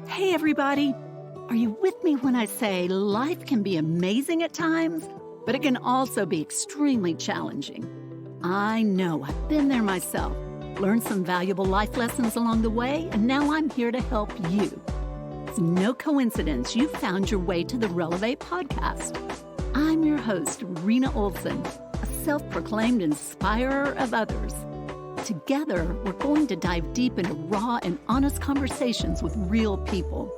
Hey everybody! Are you with me when I say life can be amazing at times, but it can also be extremely challenging? I know, I've been there myself, learned some valuable life lessons along the way, and now I'm here to help you. It's no coincidence you found your way to the Relevate podcast. I'm your host, Rena Olsen, a self-proclaimed inspirer of others. Together, we're going to dive deep into raw and honest conversations with real people.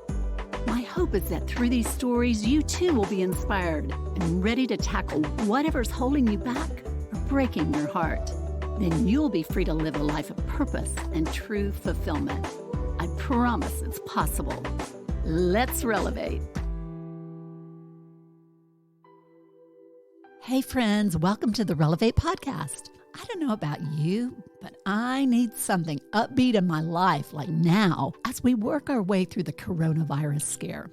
My hope is that through these stories, you too will be inspired and ready to tackle whatever's holding you back or breaking your heart. Then you'll be free to live a life of purpose and true fulfillment. I promise it's possible. Let's Relevate. Hey friends, welcome to the Relevate podcast. I don't know about you, but I need something upbeat in my life like now as we work our way through the coronavirus scare.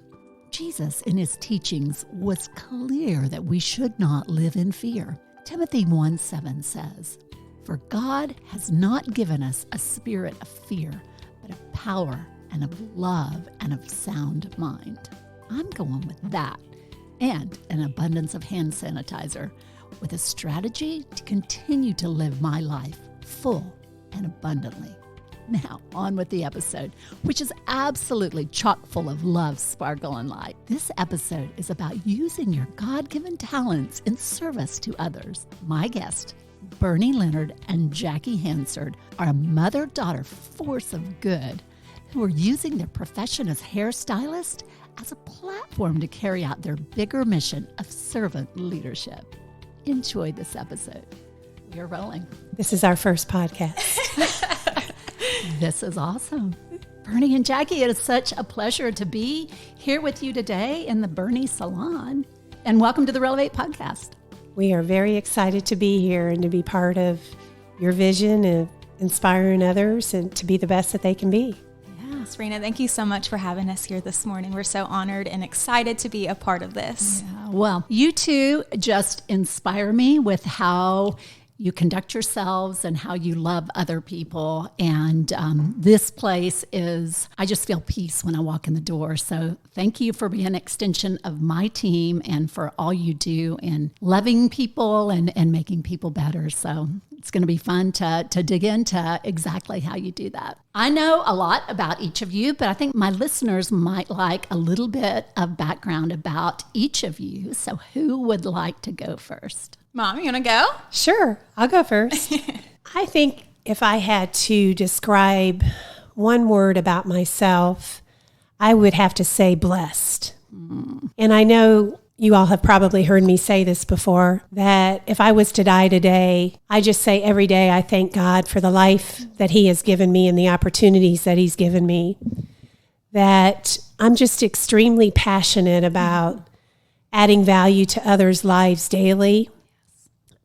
Jesus in his teachings was clear that we should not live in fear. Timothy 1:7 says, "For God has not given us a spirit of fear, but of power and of love and of sound mind." I'm going with that and an abundance of hand sanitizer, with a strategy to continue to live my life full and abundantly. Now, on with the episode, which is absolutely chock full of love, sparkle, and light. This episode is about using your God-given talents in service to others. My guest, Berni Leonard and Jacque Hansard, are a mother-daughter force of good who are using their profession as hairstylists as a platform to carry out their bigger mission of servant leadership. Enjoy this episode. We are rolling. This is our first podcast. This is awesome. Berni and Jacque, it is such a pleasure to be here with you today in the Berni Salon. And welcome to the Relevate podcast. We are very excited to be here and to be part of your vision of inspiring others and to be the best that they can be. Yes, Rena, thank you so much for having us here this morning. We're so honored and excited to be a part of this. Yeah, well, you two just inspire me with how you conduct yourselves and how you love other people. And this place is, I just feel peace when I walk in the door. So thank you for being an extension of my team and for all you do in loving people and making people better. So it's going to be fun to dig into exactly how you do that. I know a lot about each of you, but I think my listeners might like a little bit of background about each of you. So who would like to go first? Mom, you want to go? Sure, I'll go first. I think if I had to describe one word about myself, I would have to say blessed. And I know you all have probably heard me say this before, that if I was to die today, I just say every day I thank God for the life that he has given me and the opportunities that he's given me, that I'm just extremely passionate about adding value to others' lives daily.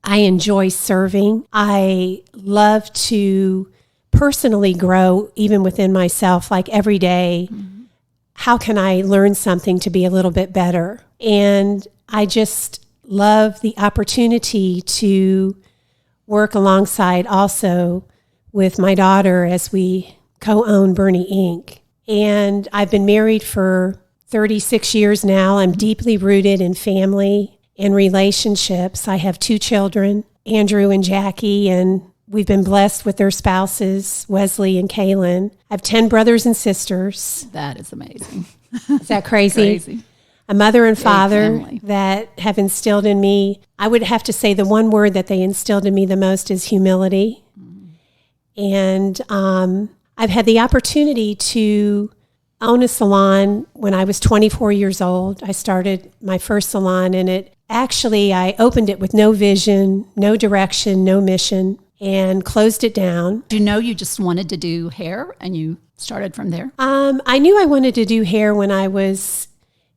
I enjoy serving. I love to personally grow even within myself, like every day. How can I learn something to be a little bit better? And I just love the opportunity to work alongside also with my daughter as we co-own Berni Inc. And I've been married for 36 years now. I'm deeply rooted in family and relationships. I have 2 children, Andrew and Jacque, and we've been blessed with their spouses, Wesley and Kaylin. I have 10 brothers and sisters. That is amazing. Is that crazy? Crazy. A mother and father that have instilled in me, I would have to say the one word that they instilled in me the most is humility. And I've had the opportunity to own a salon when I was 24 years old. I started my first salon, and I opened it with no vision, no direction, no mission, and closed it down. Do you know you just wanted to do hair and you started from there? I knew I wanted to do hair when I was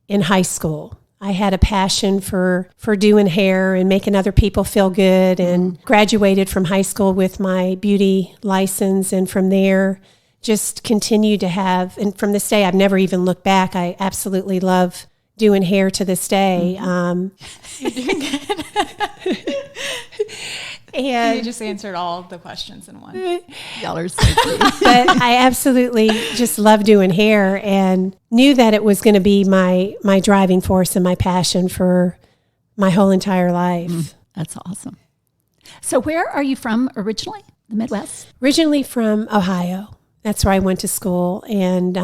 in high school. I had a passion for doing hair and making other people feel good, and graduated from high school with my beauty license, and from there just continued to have, and from this day I've never even looked back. I absolutely love doing hair to this day. You're doing good. And you just answered all the questions in one. Y'all are so cute. But I absolutely just love doing hair and knew that it was going to be my driving force and my passion for my whole entire life. That's awesome. So where are you from originally? The Midwest? Originally from Ohio. That's where I went to school. And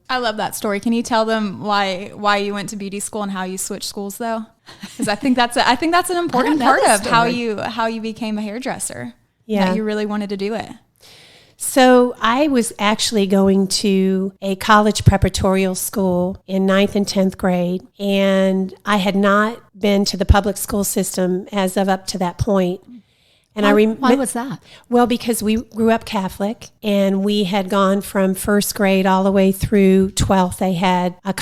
I love that story. Can you tell them why you went to beauty school and how you switched schools though? Because I think that's an important part of how you became a hairdresser. Yeah, that you really wanted to do it. So I was actually going to a college preparatorial school in 9th and 10th grade, and I had not been to the public school system as of up to that point. And why was that? Well, because we grew up Catholic, and we had gone from first grade all the way through 12th. They had a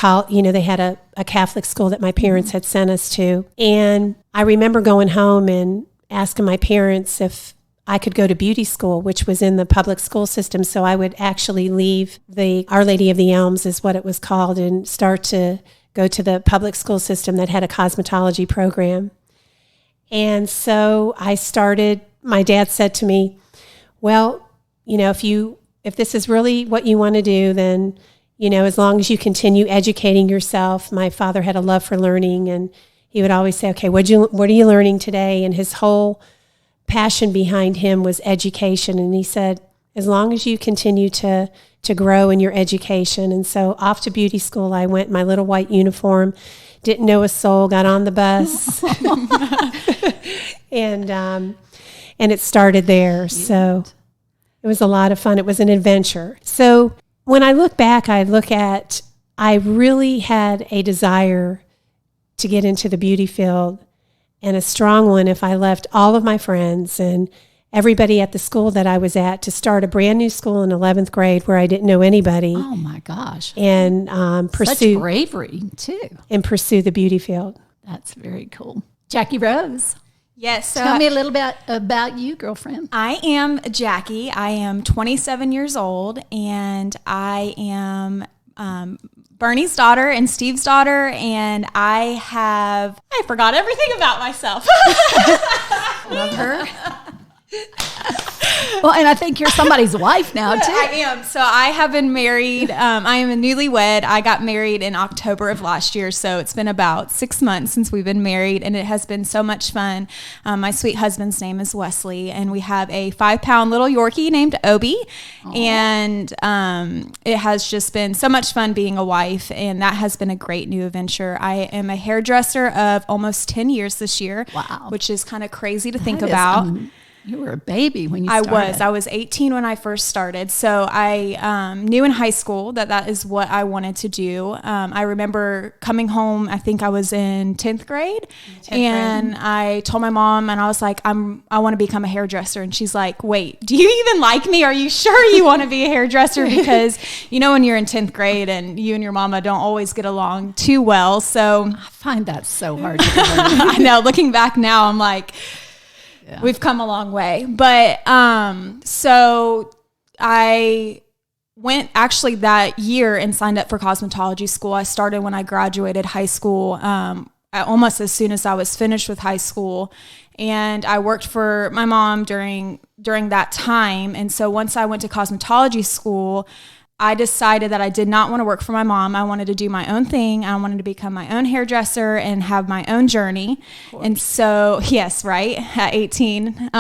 Catholic school that my parents had sent us to. And I remember going home and asking my parents if I could go to beauty school, which was in the public school system. So I would actually leave the Our Lady of the Elms is what it was called, and start to go to the public school system that had a cosmetology program. And so I started, my dad said to me, well, if this is really what you want to do, then, as long as you continue educating yourself. My father had a love for learning, and he would always say, okay, what are you learning today? And his whole passion behind him was education. And he said, as long as you continue to grow in your education. And so off to beauty school I went in my little white uniform, didn't know a soul, got on the bus. And it started there. So it was a lot of fun. It was an adventure. So when I look back, I really had a desire to get into the beauty field, and a strong one if I left all of my friends and everybody at the school that I was at to start a brand new school in 11th grade where I didn't know anybody. Oh my gosh. And pursue such bravery too. And pursue the beauty field. That's very cool. Jacque Rose. Yes. So tell me a little bit about you, girlfriend. I am Jacque. I am 27 years old, and I am Berni's daughter and Steve's daughter, and I forgot everything about myself. Love her. Well, and I think you're somebody's wife now, too. I am. So I have been married. I am a newlywed. I got married in October of last year. So it's been about 6 months since we've been married, and it has been so much fun. My sweet husband's name is Wesley, and we have a 5-pound little Yorkie named Obi. Aww. And it has just been so much fun being a wife, and that has been a great new adventure. I am a hairdresser of almost 10 years this year. Wow. Which is kind of crazy to think about. You were a baby when you started. I was 18 when I first started. So I knew in high school that is what I wanted to do. I remember coming home, I think I was in 10th grade. And I told my mom, and I was like, I want to become a hairdresser. And she's like, wait, do you even like me? Are you sure you want to be a hairdresser? Because, when you're in 10th grade and you and your mama don't always get along too well. So I find that so hard to learn. I know. Looking back now, I'm like, yeah. We've come a long way. But so I went actually that year and signed up for cosmetology school. I started when I graduated high school, almost as soon as I was finished with high school. And I worked for my mom during that time. And so once I went to cosmetology school, I decided that I did not want to work for my mom. I wanted to do my own thing. I wanted to become my own hairdresser and have my own journey. And so, yes, right, at 18.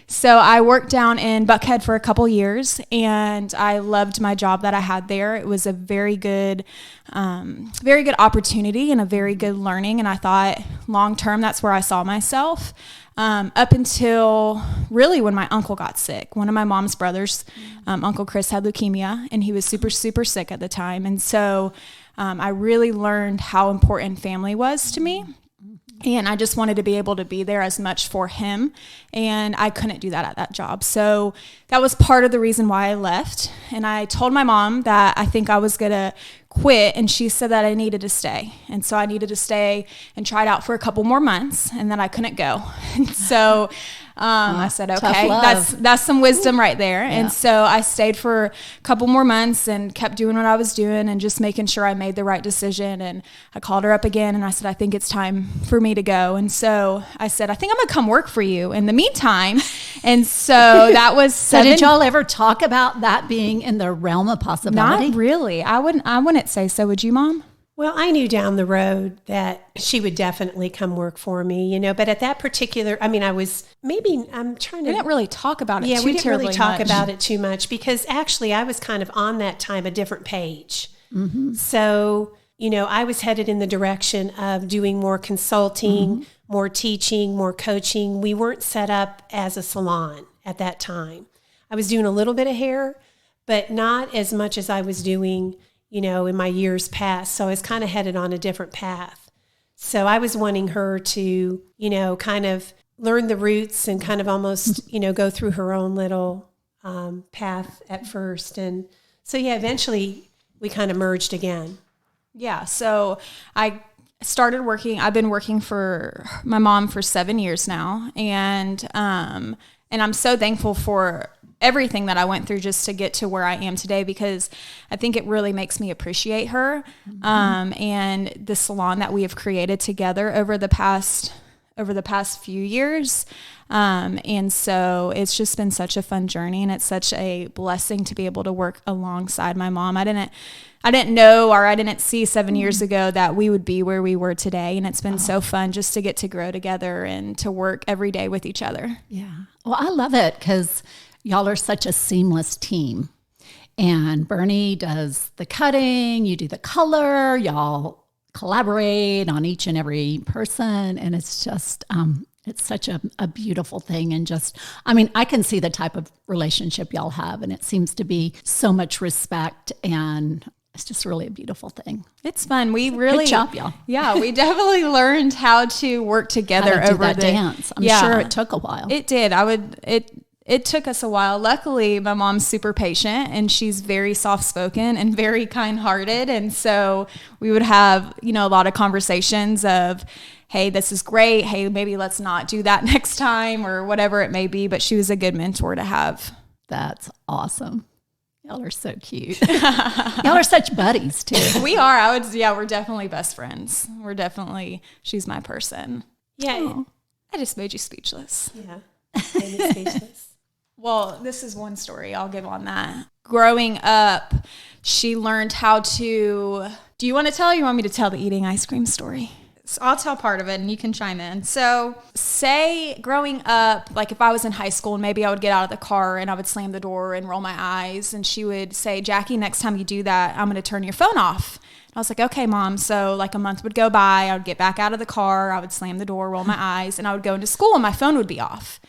So I worked down in Buckhead for a couple years, and I loved my job that I had there. It was a very good opportunity and a very good learning. And I thought long term, that's where I saw myself. Up until really when my uncle got sick. One of my mom's brothers, Uncle Chris, had leukemia, and he was super, super sick at the time. And so I really learned how important family was to me. And I just wanted to be able to be there as much for him. And I couldn't do that at that job. So that was part of the reason why I left. And I told my mom that I think I was going to quit. And she said that I needed to stay. And so I needed to stay and try it out for a couple more months, and then I couldn't go. And so I said, okay, that's some wisdom right there. Yeah. And so I stayed for a couple more months and kept doing what I was doing and just making sure I made the right decision. And I called her up again and I said, I think it's time for me to go. And so I said, I think I'm going to come work for you in the meantime. And so that was So did y'all ever talk about that being in the realm of possibility? Not really. I wouldn't say so. Would you, Mom? Well, I knew down the road that she would definitely come work for me, but at that particular, I'm trying to. We didn't really talk about it yeah, too we didn't really talk much. about it too much because actually I was kind of on that time a different page. Mm-hmm. So, I was headed in the direction of doing more consulting, more teaching, more coaching. We weren't set up as a salon at that time. I was doing a little bit of hair, but not as much as I was doing in my years past. So I was kind of headed on a different path. So I was wanting her to, kind of learn the roots and kind of almost, go through her own little path at first. And so, eventually we kind of merged again. Yeah. So I started working. I've been working for my mom for 7 years now. And I'm so thankful for everything that I went through just to get to where I am today, because I think it really makes me appreciate her and the salon that we have created together over the past few years. And so it's just been such a fun journey, and it's such a blessing to be able to work alongside my mom. I didn't know, or I didn't see 7 years ago that we would be where we were today. And it's been so fun just to get to grow together and to work every day with each other. Yeah. Well, I love it because y'all are such a seamless team. And Berni does the cutting, you do the color, y'all collaborate on each and every person. And it's just, it's such a beautiful thing. And I can see the type of relationship y'all have. And it seems to be so much respect, and it's just really a beautiful thing. It's fun. Good job, y'all. Yeah, we definitely learned how to work together over that dance. I'm sure it took a while. It did. It took us a while. Luckily, my mom's super patient and she's very soft-spoken and very kind-hearted. And so we would have, a lot of conversations of, hey, this is great. Hey, maybe let's not do that next time, or whatever it may be. But she was a good mentor to have. That's awesome. Y'all are so cute. Y'all are such buddies too. We are. We're definitely best friends. She's my person. Yeah. Oh, I just made you speechless. Yeah. Made me speechless. Well, this is one story I'll give on that. Growing up, she learned how to... Do you want to tell, or you want me to tell the eating ice cream story? So I'll tell part of it and you can chime in. So say growing up, like if I was in high school and maybe I would get out of the car and I would slam the door and roll my eyes, and she would say, Jackie, next time you do that, I'm going to turn your phone off. And I was like, okay, Mom. So like a month would go by, I would get back out of the car, I would slam the door, roll my eyes, and I would go into school and my phone would be off.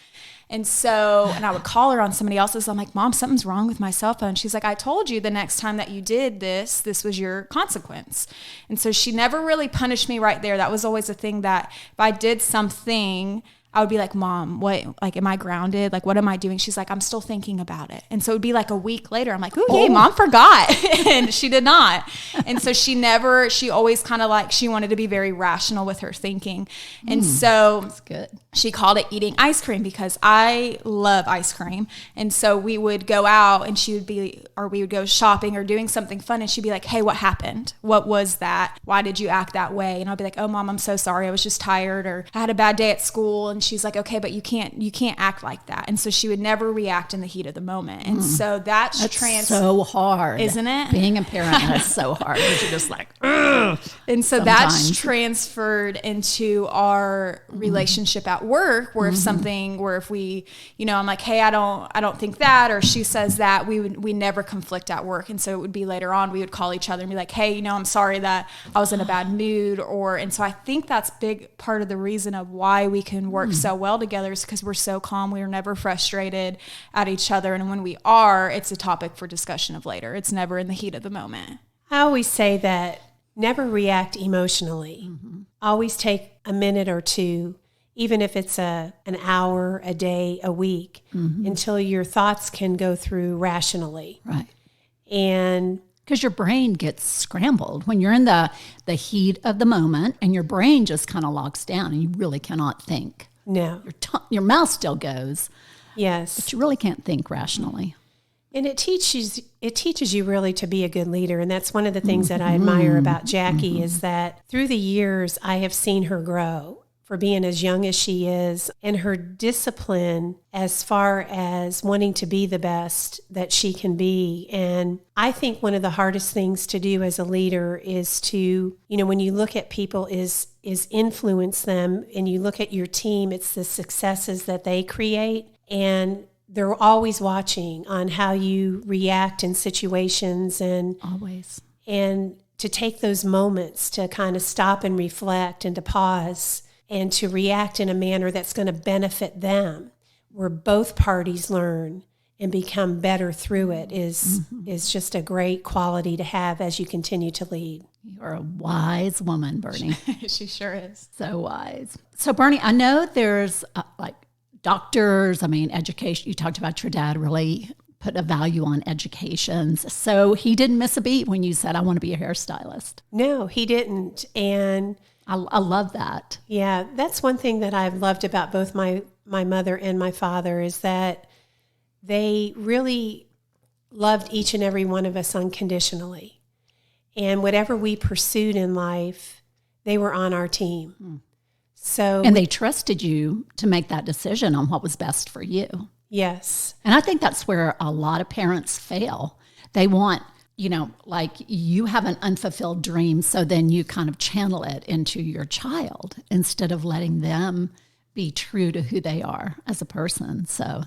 And I would call her on somebody else's. I'm like, Mom, something's wrong with my cell phone. She's like, I told you the next time that you did this was your consequence. And so she never really punished me right there. That was always a thing that if I did something, I would be like, Mom, what, like, am I grounded? Like, what am I doing? She's like, I'm still thinking about it. And so it would be like a week later. I'm like, oh, yay, Mom forgot. And she did not. And so she always kind of like, she wanted to be very rational with her thinking. And so that's good. She called it eating ice cream because I love ice cream. And so we would go out and we would go shopping or doing something fun. And she'd be like, hey, what happened? What was that? Why did you act that way? And I'll be like, oh, Mom, I'm so sorry. I was just tired, or I had a bad day at school. And she's like, okay, but you can't act like that. And so she would never react in the heat of the moment. And so that's so hard, isn't it? Being a parent is so hard. Because you're just like, ugh. And so that's transferred into our relationship at work, where if we, I'm like, hey, I don't think that, or she says that, we never conflict at work. And so it would be later on, we would call each other and be like, hey, I'm sorry that I was in a bad mood, and so I think that's big part of the reason of why we can work so well together, is because we're so calm. We are never frustrated at each other. And when we are, it's a topic for discussion of later. It's never in the heat of the moment. I always say that never react emotionally. Always take a minute or two, even if it's an hour, a day, a week, until your thoughts can go through rationally. Right. And because your brain gets scrambled when you're in the heat of the moment, and your brain just kind of locks down and you really cannot think. No. Your mouth still goes, Yes. but you really can't think rationally. And it teaches you really to be a good leader. And that's one of the things that I admire about Jacque is that through the years, I have seen her grow for being as young as she is, and her discipline as far as wanting to be the best that she can be. And I think one of the hardest things to do as a leader is to, when you look at people is influence them, and you look at your team, it's the successes that they create. And they're always watching on how you react in situations, and always. And to take those moments to kind of stop and reflect and to pause and to react in a manner that's going to benefit them, where both parties learn and become better through it is just a great quality to have as you continue to lead. You're a wise woman, Berni. She sure is. So wise. So Berni, I know there's doctors, education. You talked about your dad really put a value on education. So he didn't miss a beat when you said, I want to be a hairstylist. No, he didn't. And I love that. Yeah, that's one thing that I've loved about both my mother and my father is that they really loved each and every one of us unconditionally. And whatever we pursued in life, they were on our team. And they trusted you to make that decision on what was best for you. Yes. And I think that's where a lot of parents fail. They want, you have an unfulfilled dream, so then you kind of channel it into your child instead of letting them be true to who they are as a person. So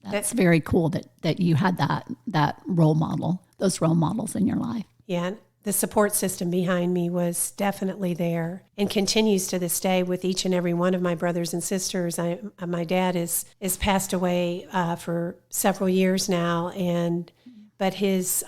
that's very cool that you had that role model, those role models in your life. Yeah. The support system behind me was definitely there and continues to this day with each and every one of my brothers and sisters. My dad is passed away for several years now, but his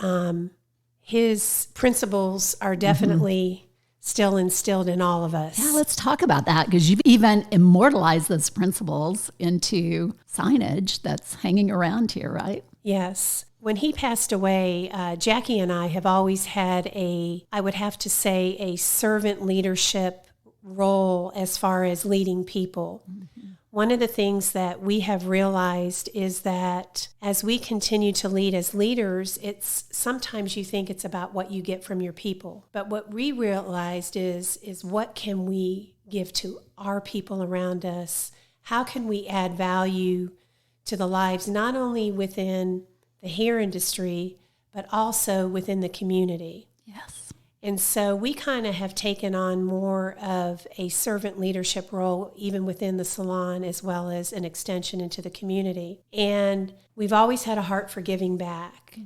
principles are definitely still instilled in all of us. Yeah, let's talk about that, because you've even immortalized those principles into signage that's hanging around here, right? Yes. When he passed away, Jacque and I have always had a servant leadership role as far as leading people. One of the things that we have realized is that as we continue to lead as leaders, it's sometimes you think it's about what you get from your people. But what we realized is what can we give to our people around us? How can we add value to the lives, not only within the hair industry, but also within the community? Yes. And so we kind of have taken on more of a servant leadership role, even within the salon, as well as an extension into the community. And we've always had a heart for giving back.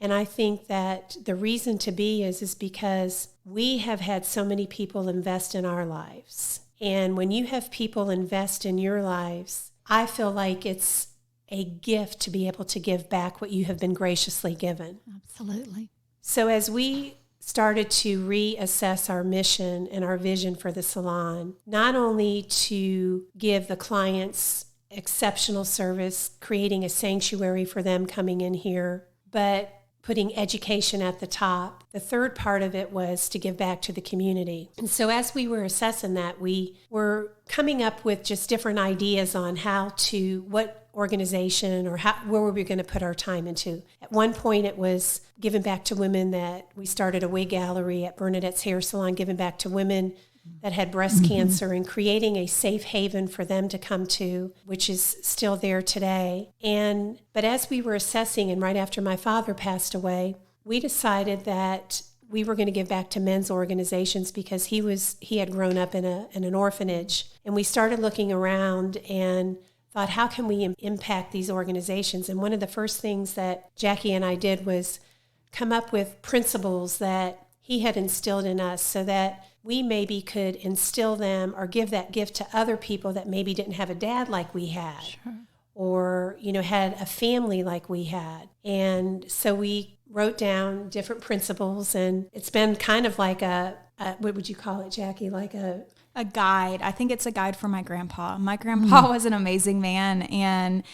And I think that the reason to be is because we have had so many people invest in our lives. And when you have people invest in your lives, I feel like it's a gift to be able to give back what you have been graciously given. Absolutely. So as we started to reassess our mission and our vision for the salon, not only to give the clients exceptional service, creating a sanctuary for them coming in here, but putting education at the top. The third part of it was to give back to the community. And so as we were assessing that, we were coming up with just different ideas on what organization or where were we going to put our time into. At one point it was giving back to women, that we started a wig gallery at Bernadette's Hair Salon, giving back to women that had breast cancer and creating a safe haven for them to come to, which is still there today. But as we were assessing, and right after my father passed away, we decided that we were going to give back to men's organizations, because he had grown up in an orphanage. And we started looking around and thought, how can we impact these organizations? And one of the first things that Jacque and I did was come up with principles that he had instilled in us, so that we maybe could instill them or give that gift to other people that maybe didn't have a dad like we had. Sure. Or, had a family like we had. And so we wrote down different principles, and it's been kind of like what would you call it, Jacque? Like a a guide. I think it's a guide for my grandpa. My grandpa was an amazing man, and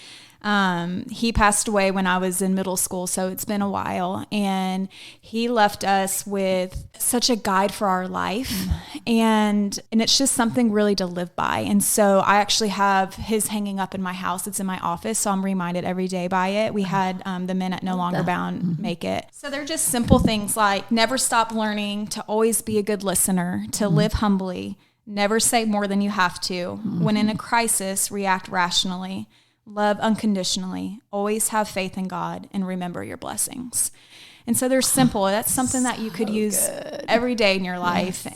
he passed away when I was in middle school, so it's been a while. And he left us with such a guide for our life, and it's just something really to live by. And so I actually have his hanging up in my house. It's in my office, so I'm reminded every day by it. We had the men at No Longer Bound make it. So they're just simple things like never stop learning, to always be a good listener, to live humbly, never say more than you have to. When in a crisis, react rationally. Love unconditionally, always have faith in God, and remember your blessings. And so they're simple. That's something that you could use every day in your life.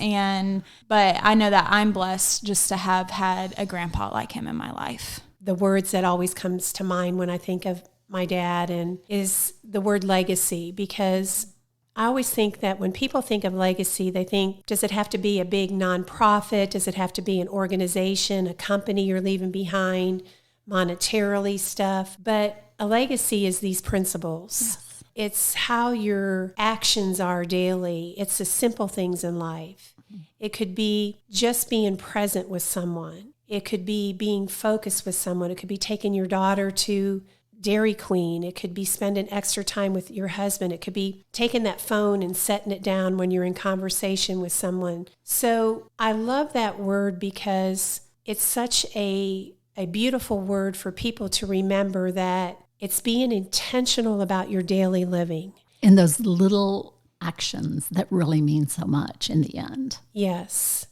But I know that I'm blessed just to have had a grandpa like him in my life. The words that always comes to mind when I think of my dad and is the word legacy, because I always think that when people think of legacy, they think, does it have to be a big nonprofit? Does it have to be an organization, a company you're leaving behind? Monetarily stuff, but a legacy is these principles. Yes. It's how your actions are daily. It's the simple things in life. It could be just being present with someone. It could be being focused with someone. It could be taking your daughter to Dairy Queen. It could be spending extra time with your husband. It could be taking that phone and setting it down when you're in conversation with someone. So I love that word because it's such a beautiful word for people to remember, that it's being intentional about your daily living. And those little actions that really mean so much in the end. Yes.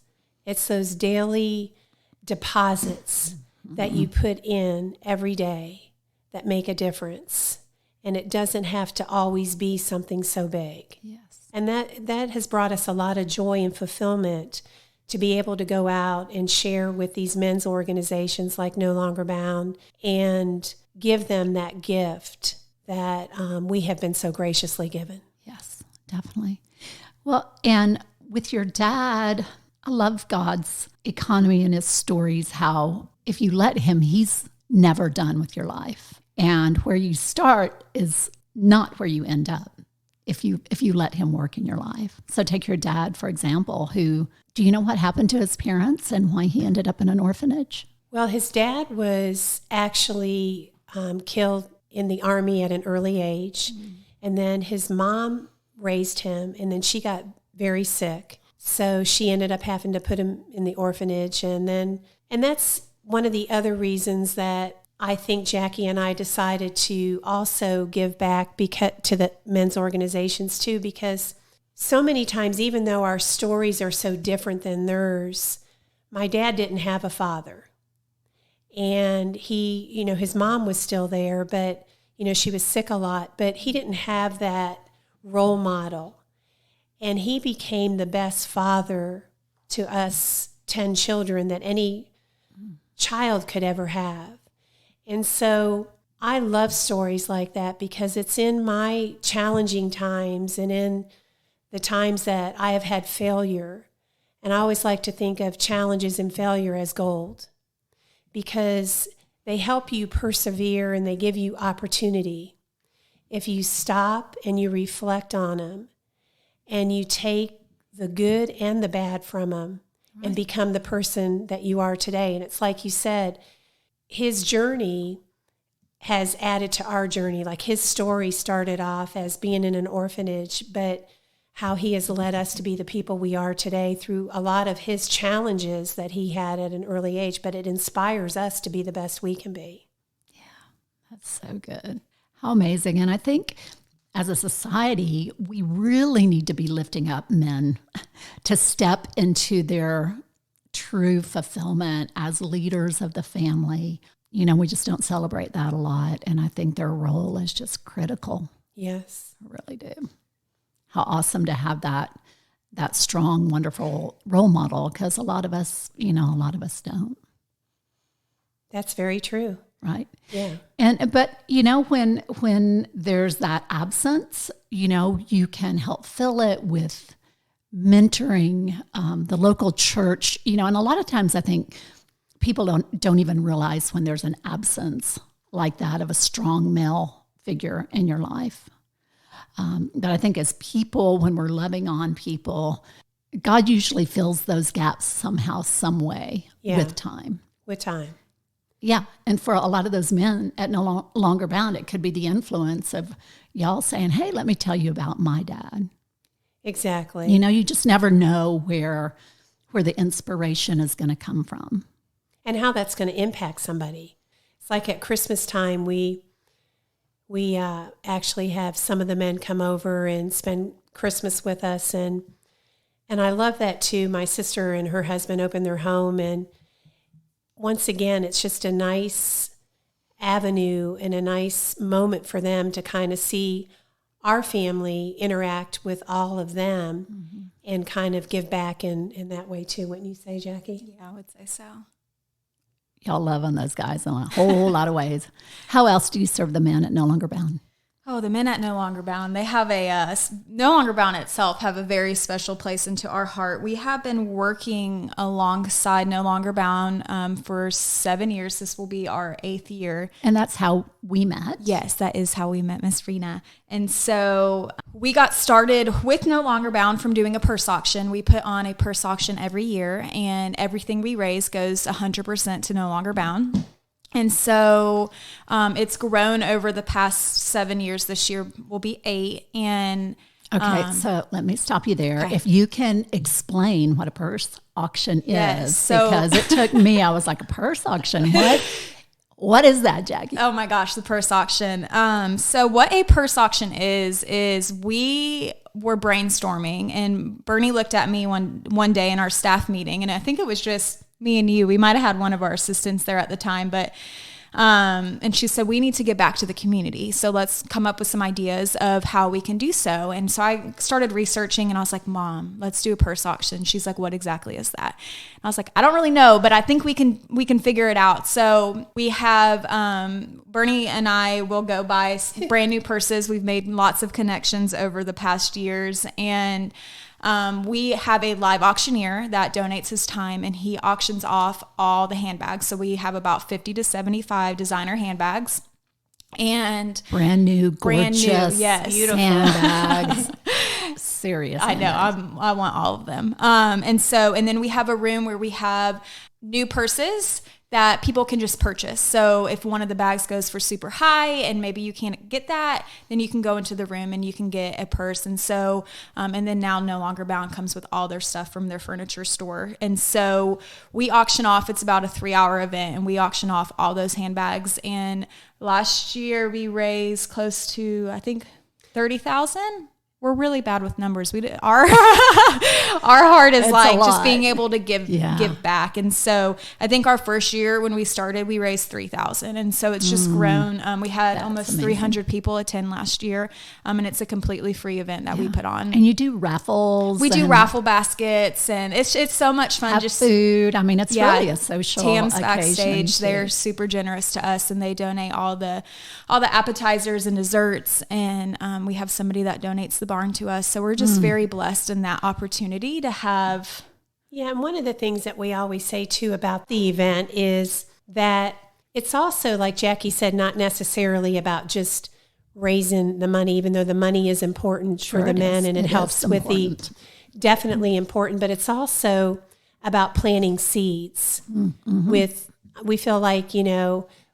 It's those daily deposits that you put in every day that make a difference. And it doesn't have to always be something so big. Yes. And that has brought us a lot of joy and fulfillment, to be able to go out and share with these men's organizations like No Longer Bound and give them that gift that we have been so graciously given. Yes, definitely. Well, and with your dad, I love God's economy and his stories, how if you let him, he's never done with your life. And where you start is not where you end up if you let him work in your life. So take your dad, for example, who, do you know what happened to his parents and why he ended up in an orphanage? Well, his dad was actually killed in the Army at an early age. And then his mom raised him, and then she got very sick. So she ended up having to put him in the orphanage. And that's one of the other reasons that I think Jacque and I decided to also give back to the men's organizations too, because so many times, even though our stories are so different than theirs, my dad didn't have a father. And he, his mom was still there, but, she was sick a lot, but he didn't have that role model. And he became the best father to us 10 children that any child could ever have. And so I love stories like that, because it's in my challenging times and in the times that I have had failure. And I always like to think of challenges and failure as gold, because they help you persevere and they give you opportunity. If you stop and you reflect on them and you take the good and the bad from them, right, and become the person that you are today. And it's like you said, his journey has added to our journey. Like his story started off as being in an orphanage, but how he has led us to be the people we are today through a lot of his challenges that he had at an early age, but it inspires us to be the best we can be. Yeah, that's so good. How amazing. And I think as a society, we really need to be lifting up men to step into their true fulfillment as leaders of the family. We just don't celebrate that a lot. And I think their role is just critical. Yes. I really do. How awesome to have that strong, wonderful role model, because a lot of us don't. That's very true. Right. Yeah. But when there's that absence, you can help fill it with mentoring, the local church, and a lot of times I think people don't even realize when there's an absence like that of a strong male figure in your life. But I think as people, when we're loving on people, God usually fills those gaps somehow, some way with time. With time. Yeah. And for a lot of those men at No Longer Bound, it could be the influence of y'all saying, hey, let me tell you about my dad. Exactly. You know, you just never know where the inspiration is going to come from. And how that's going to impact somebody. It's like at Christmas time, we actually have some of the men come over and spend Christmas with us. And I love that too. My sister and her husband opened their home, and once again, it's just a nice avenue and a nice moment for them to kind of see our family interact with all of them and kind of give back in that way too. Wouldn't you say, Jackie? Yeah, I would say so. Y'all love on those guys in a whole lot of ways. How else do you serve the men at No Longer Bound? Oh, the men at No Longer Bound, they have No Longer Bound itself have a very special place into our heart. We have been working alongside No Longer Bound for 7 years. This will be our 8th year. And that's how we met? Yes, that is how we met, Miss Rena. And so we got started with No Longer Bound from doing a purse auction. We put on a purse auction every year, and everything we raise goes 100% to No Longer Bound. And so it's grown over the past 7 years. This year will be 8. And okay, so let me stop you there. Okay. If you can explain what a purse auction is, so- because it took me, I was like, a purse auction? What is that, Jackie? Oh my gosh, the purse auction. So what a purse auction is we were brainstorming, and Berni looked at me one day in our staff meeting, and I think it was just me and you. We might have had one of our assistants there at the time, but and she said, we need to get back to the community. So let's come up with some ideas of how we can do so. And so I started researching, and I was like, Mom, let's do a purse auction. She's like, what exactly is that? And I was like, I don't really know, but I think we can figure it out. So we have, Berni and I will go buy brand new purses. We've made lots of connections over the past years, and we have a live auctioneer that donates his time, and he auctions off all the handbags. So we have about 50 to 75 designer handbags, and brand new, gorgeous, yes, beautiful handbags. Serious. I know. I want all of them. And then we have a room where we have new purses that people can just purchase. So if one of the bags goes for super high and maybe you can't get that, then you can go into the room and you can get a purse. And so, and then now No Longer Bound comes with all their stuff from their furniture store. And so we auction off, it's about a 3-hour event, and we auction off all those handbags. And last year we raised close to, I think, 30,000. We're really bad with numbers. Our heart is It's like a just lot. being able to give back. And so I think our first year when we started, we raised 3,000. And so it's just grown. We had almost amazing. 300 people attend last year. And it's a completely free event that we put on. And you do raffles. We do and raffle baskets, and it's so much fun. have just food. I mean, it's really a social Tam's occasion backstage. too. They're super generous to us, and they donate all the appetizers and desserts. And we have somebody that donates the barn to us. So we're just very blessed in that opportunity to have. Yeah, and one of the things that we always say too about the event is that it's also, like Jackie said, not necessarily about just raising the money, even though the money is important for the men and it helps with definitely important, but it's also about planting seeds we feel like,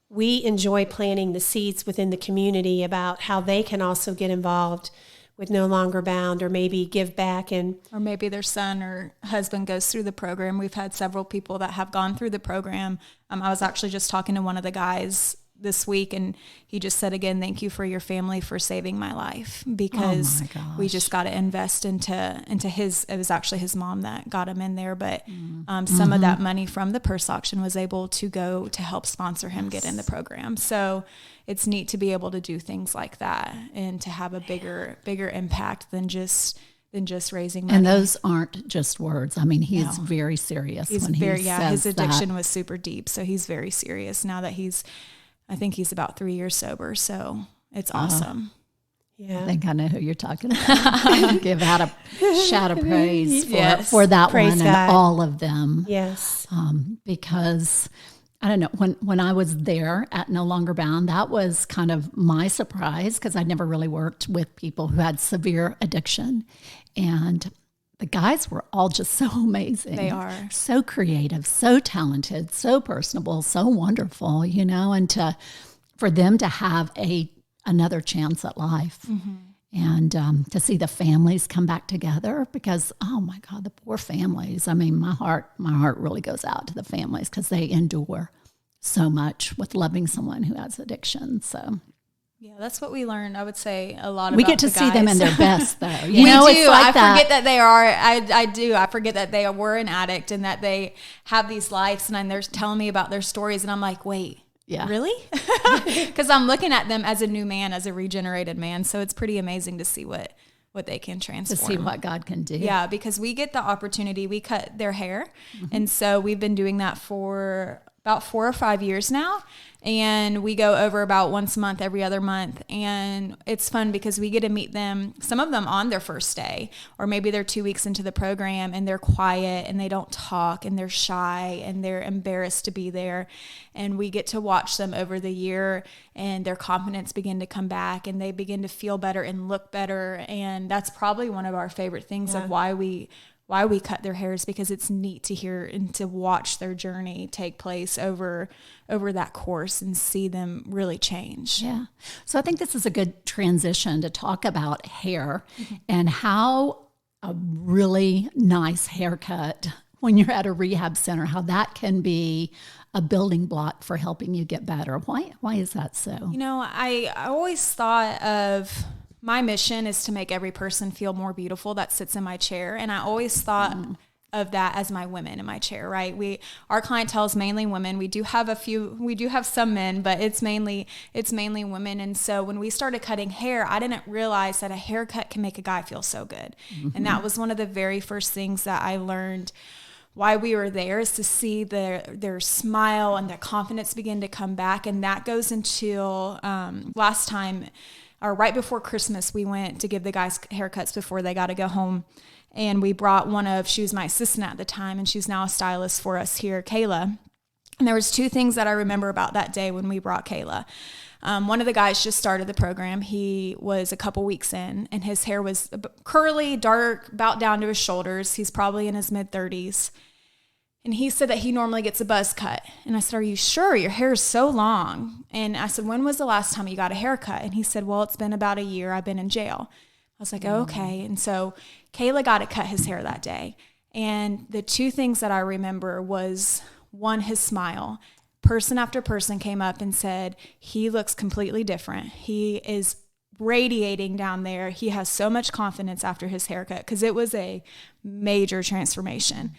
we enjoy planting the seeds within the community about how they can also get involved with No Longer Bound, or maybe give back, Or maybe their son or husband goes through the program. We've had several people that have gone through the program. I was actually just talking to one of the guys this week, and he just said, again, thank you for your family for saving my life, because we just got to invest into his, it was actually his mom that got him in there. But some of that money from the purse auction was able to go to help sponsor him get in the program. So it's neat to be able to do things like that and to have a bigger impact than just raising money. And those aren't just words. I mean, he's very serious when he says his addiction that. was super deep. So he's very serious now that I think he's about 3 years sober. So it's awesome. Yeah. I think I know who you're talking about. Give out a shout of praise for that Praise one God. and all of them. Yes. Because I don't know, when I was there at No Longer Bound, that was kind of my surprise, because I never really worked with people who had severe addiction. And the guys were all just so amazing. They are. So creative, so talented, so personable, so wonderful, and for them to have another chance at life. Mm-hmm. And to see the families come back together, because, oh my God, the poor families. I mean, my heart really goes out to the families, because they endure so much with loving someone who has addiction. So yeah, that's what we learned. I would say a lot. We about get to the see guys. them in their best, though. We do. It's like I forget that they are. I do. I forget that they were an addict and that they have these lives, and they're telling me about their stories, and I'm like, wait. Yeah. Really? Because I'm looking at them as a new man, as a regenerated man. So it's pretty amazing to see what they can transform. To see what God can do. Yeah, because we get the opportunity. We cut their hair. Mm-hmm. And so we've been doing that for about 4 or 5 years now. And we go over about once a month, every other month. And it's fun because we get to meet them, some of them on their first day, or maybe they're 2 weeks into the program and they're quiet and they don't talk and they're shy and they're embarrassed to be there. And we get to watch them over the year, and their confidence begin to come back and they begin to feel better and look better. And that's probably one of our favorite things of why we cut their hairs, because it's neat to hear and to watch their journey take place over that course and see them really change. Yeah. So I think this is a good transition to talk about hair and how a really nice haircut when you're at a rehab center, how that can be a building block for helping you get better. Why is that so? I always thought of my mission is to make every person feel more beautiful that sits in my chair. And I always thought of that as my women in my chair, right? Our clientele is mainly women. We do have some men, but it's mainly women. And so when we started cutting hair, I didn't realize that a haircut can make a guy feel so good. Mm-hmm. And that was one of the very first things that I learned why we were there, is to see their smile and their confidence begin to come back. And that goes until last time, or right before Christmas, we went to give the guys haircuts before they got to go home. And we brought she was my assistant at the time, and she's now a stylist for us here, Kayla. And there was 2 things that I remember about that day when we brought Kayla. One of the guys just started the program. He was a couple weeks in, and his hair was curly, dark, about down to his shoulders. He's probably in his mid-30s. And he said that he normally gets a buzz cut. And I said, are you sure? Your hair is so long. And I said, when was the last time you got a haircut? And he said, well, it's been about a year. I've been in jail. I was like, oh, okay. And so Kayla got to cut his hair that day. And the 2 things that I remember was, one, his smile. Person after person came up and said, he looks completely different. He is radiating down there. He has so much confidence after his haircut, because it was a major transformation.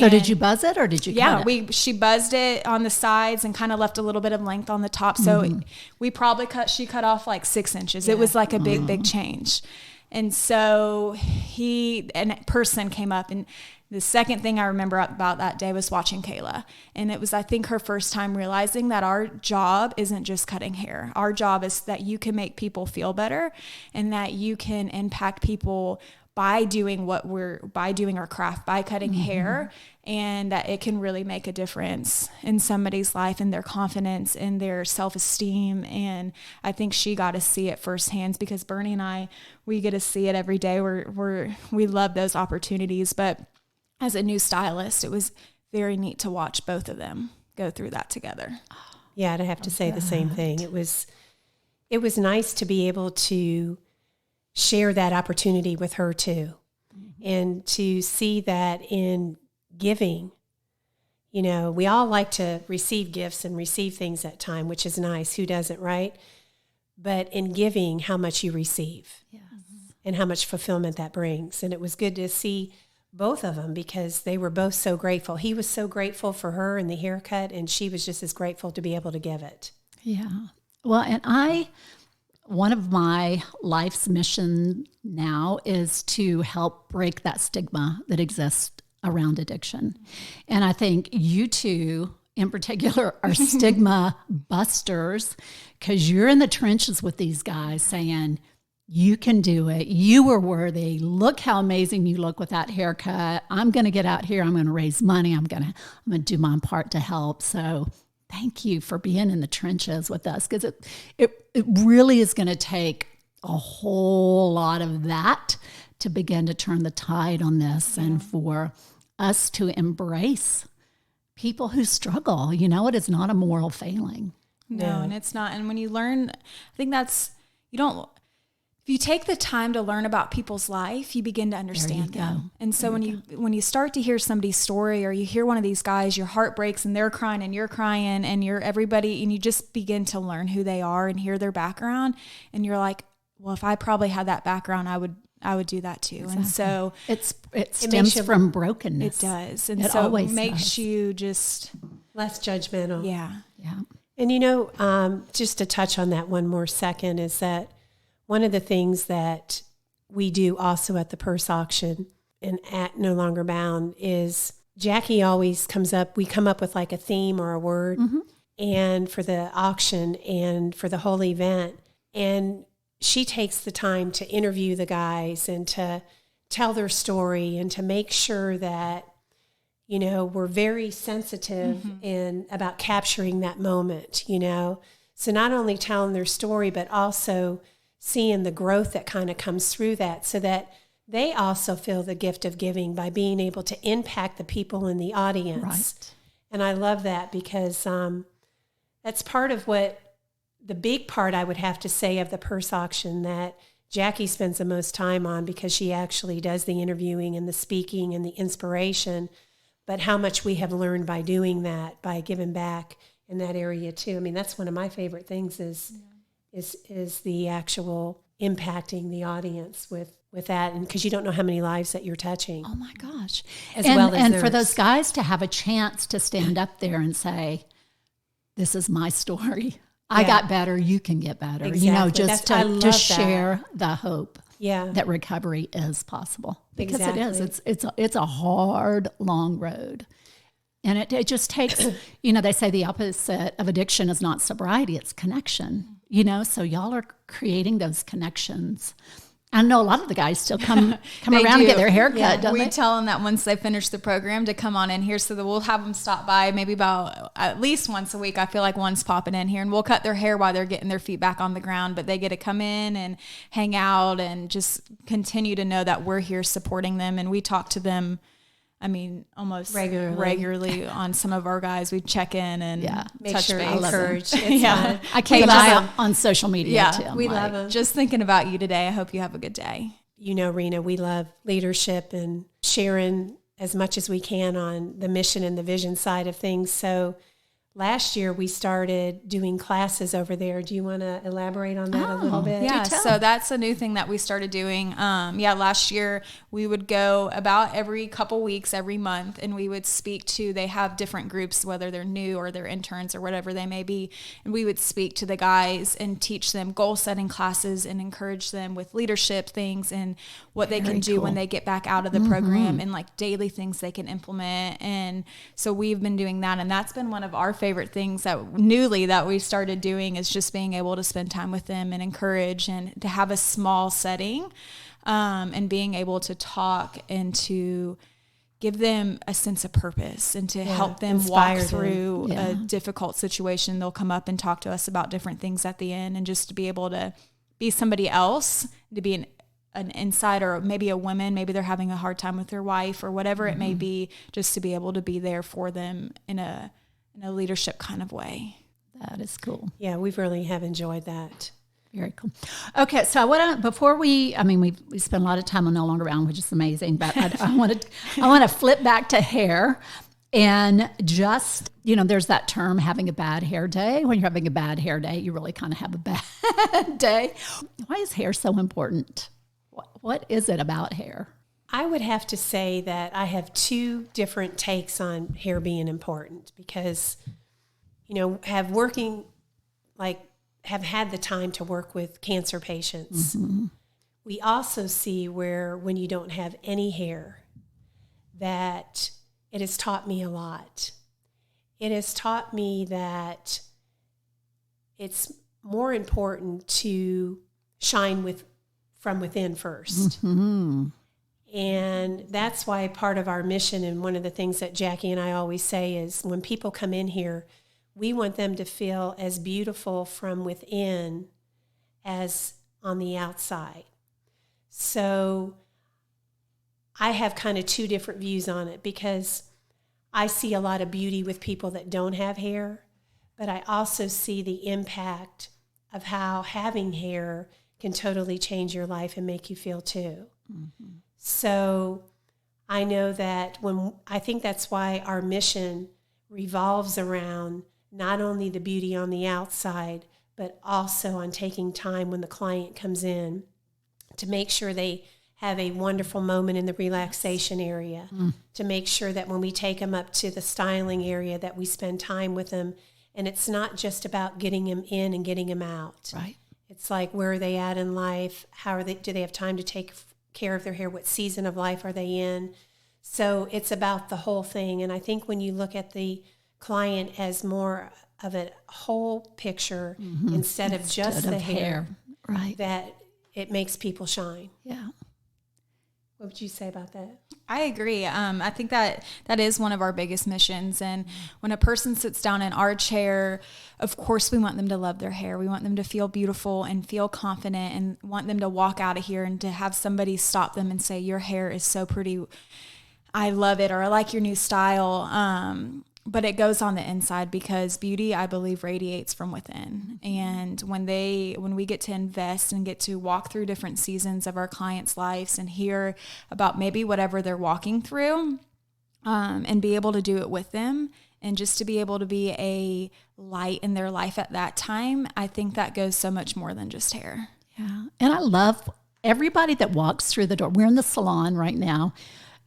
So did you buzz it or did you cut it? Yeah, she buzzed it on the sides and kind of left a little bit of length on the top. So she cut off like 6 inches. Yeah. It was like a big change. And so a person came up, and the second thing I remember about that day was watching Kayla. And it was, I think, her first time realizing that our job isn't just cutting hair. Our job is that you can make people feel better, and that you can impact people by doing our craft, by cutting hair, and that it can really make a difference in somebody's life and their confidence and their self-esteem. And I think she got to see it firsthand, because Berni and I, we get to see it every day. We love those opportunities. But as a new stylist, it was very neat to watch both of them go through that together. Yeah, I'd have to say the same thing. It was nice to be able to share that opportunity with her too. And to see that in giving, we all like to receive gifts and receive things at time, which is nice. Who doesn't, right? But in giving, how much you receive, and how much fulfillment that brings. And it was good to see both of them, because they were both so grateful. He was so grateful for her and the haircut, and she was just as grateful to be able to give it. Yeah. Well, and one of my life's mission now is to help break that stigma that exists around addiction. And I think you two in particular are stigma busters, because you're in the trenches with these guys saying, you can do it. You were worthy. Look how amazing you look with that haircut. I'm going to get out here. I'm going to raise money. I'm going to do my part to help. So thank you for being in the trenches with us, because it really is going to take a whole lot of that to begin to turn the tide on this and for us to embrace people who struggle. You know, it is not a moral failing. No, and it's not. And when you learn, I think if you take the time to learn about people's life, you begin to understand them. And so when you start to hear somebody's story, or you hear one of these guys, your heart breaks and they're crying and you're crying and you're everybody, and you just begin to learn who they are and hear their background. And you're like, well, if I probably had that background, I would do that too. Exactly. And so it stems from brokenness. It does. And it so always it makes does. you just less judgmental. Yeah. And, you know, just to touch on that one more second, is that one of the things that we do also at the purse auction and at No Longer Bound is Jacque always we come up with like a theme or a word and for the auction and for the whole event. And she takes the time to interview the guys and to tell their story and to make sure that, you know, we're very sensitive in about capturing that moment, you know. So not only telling their story, but also seeing the growth that kind of comes through that, so that they also feel the gift of giving by being able to impact the people in the audience. Right. And I love that because that's part of what the big part I would have to say of the purse auction that Jacque spends the most time on, because she actually does the interviewing and the speaking and the inspiration, but how much we have learned by doing that, by giving back in that area too. I mean, that's one of my favorite things is the actual impacting the audience with that, and because you don't know how many lives that you're touching. Oh my gosh. And for those guys to have a chance to stand up there and say, this is my story. I got better, you can get better. Exactly. You know, just to share that. the hope that recovery is possible. Because it is. It's a hard, long road. And it just takes, you know, they say the opposite of addiction is not sobriety, it's connection. You know, so y'all are creating those connections. I know a lot of the guys still come around and get their hair cut, don't we they? tell them that once they finish the program to come on in here, so that we'll have them stop by maybe about at least once a week. I feel like one's popping in here, and we'll cut their hair while they're getting their feet back on the ground, but they get to come in and hang out and just continue to know that we're here supporting them. And we talk to them, I mean, almost regularly on some of our guys. We check in and make touch sure base. Encourage. I keep an eye on social media too. We love them. Just thinking about you today. I hope you have a good day. You know, Rena, we love leadership and sharing as much as we can on the mission and the vision side of things. So last year we started doing classes over there. Do you want to elaborate on that a little bit? Yeah, so that's a new thing that we started doing. Last year we would go about every couple weeks, every month, and we would speak to, they have different groups, whether they're new or they're interns or whatever they may be. And we would speak to the guys and teach them goal setting classes and encourage them with leadership things and what they can do when they get back out of the program, and like daily things they can implement. And so we've been doing that, and that's been one of our favorite things that we started doing, is just being able to spend time with them and encourage, and to have a small setting, and being able to talk and to give them a sense of purpose and to help them walk through a difficult situation. They'll come up and talk to us about different things at the end, and just to be able to be somebody else, to be an insider, or maybe a woman, maybe they're having a hard time with their wife or whatever it may be, just to be able to be there for them in a leadership kind of way. That is cool. Yeah, we really have enjoyed that. Very cool. Okay, so I want to, we spent a lot of time on No Longer Bound, which is amazing, but I want to flip back to hair, and just, you know, there's that term, having a bad hair day. When you're having a bad hair day, you really kind of have a bad day. Why is hair so important? What is it about hair? I would have to say that I have two different takes on hair being important, because, you know, have had the time to work with cancer patients. Mm-hmm. We also see where when you don't have any hair, that it has taught me a lot. It has taught me that it's more important to shine from within first. Mm-hmm. And that's why part of our mission, and one of the things that Jacque and I always say, is when people come in here, we want them to feel as beautiful from within as on the outside. So I have kind of two different views on it, because I see a lot of beauty with people that don't have hair, but I also see the impact of how having hair can totally change your life and make you feel too. Mm-hmm. So I know that I think that's why our mission revolves around not only the beauty on the outside, but also on taking time when the client comes in to make sure they have a wonderful moment in the relaxation area, to make sure that when we take them up to the styling area that we spend time with them. And it's not just about getting them in and getting them out. Right. It's like, where are they at in life? Do they have time to take care of their hair? What season of life are they in? So it's about the whole thing. And I think when you look at the client as more of a whole picture instead of just the hair, right, that it makes people shine. Yeah. What would you say about that? I agree. I think that is one of our biggest missions. And when a person sits down in our chair, of course, we want them to love their hair. We want them to feel beautiful and feel confident, and want them to walk out of here and to have somebody stop them and say, your hair is so pretty. I love it, or I like your new style. But it goes on the inside, because beauty, I believe, radiates from within. And when we get to invest and get to walk through different seasons of our clients' lives and hear about maybe whatever they're walking through, and be able to do it with them, and just to be able to be a light in their life at that time, I think that goes so much more than just hair. Yeah. And I love everybody that walks through the door. We're in the salon right now.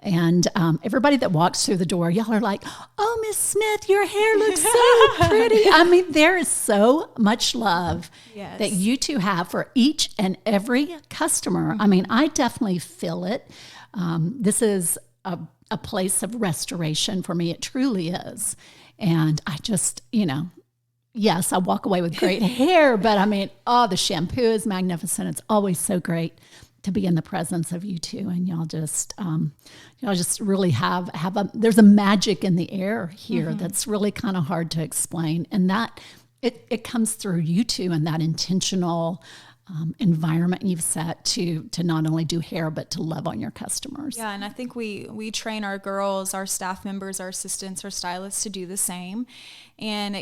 And everybody that walks through the door, y'all are like, oh, Miss Smith, your hair looks so pretty. I mean, there is so much love that you two have for each and every customer. Mm-hmm. I mean, I definitely feel it. This is a place of restoration for me. It truly is. And I just, yes, I walk away with great hair, but I mean, the shampoo is magnificent. It's always so great to be in the presence of you two, and y'all just really have there's a magic in the air here that's really kind of hard to explain, and that it comes through you two and that intentional environment you've set to not only do hair but to love on your customers. Yeah, and I think we train our girls, our staff members, our assistants, our stylists to do the same. And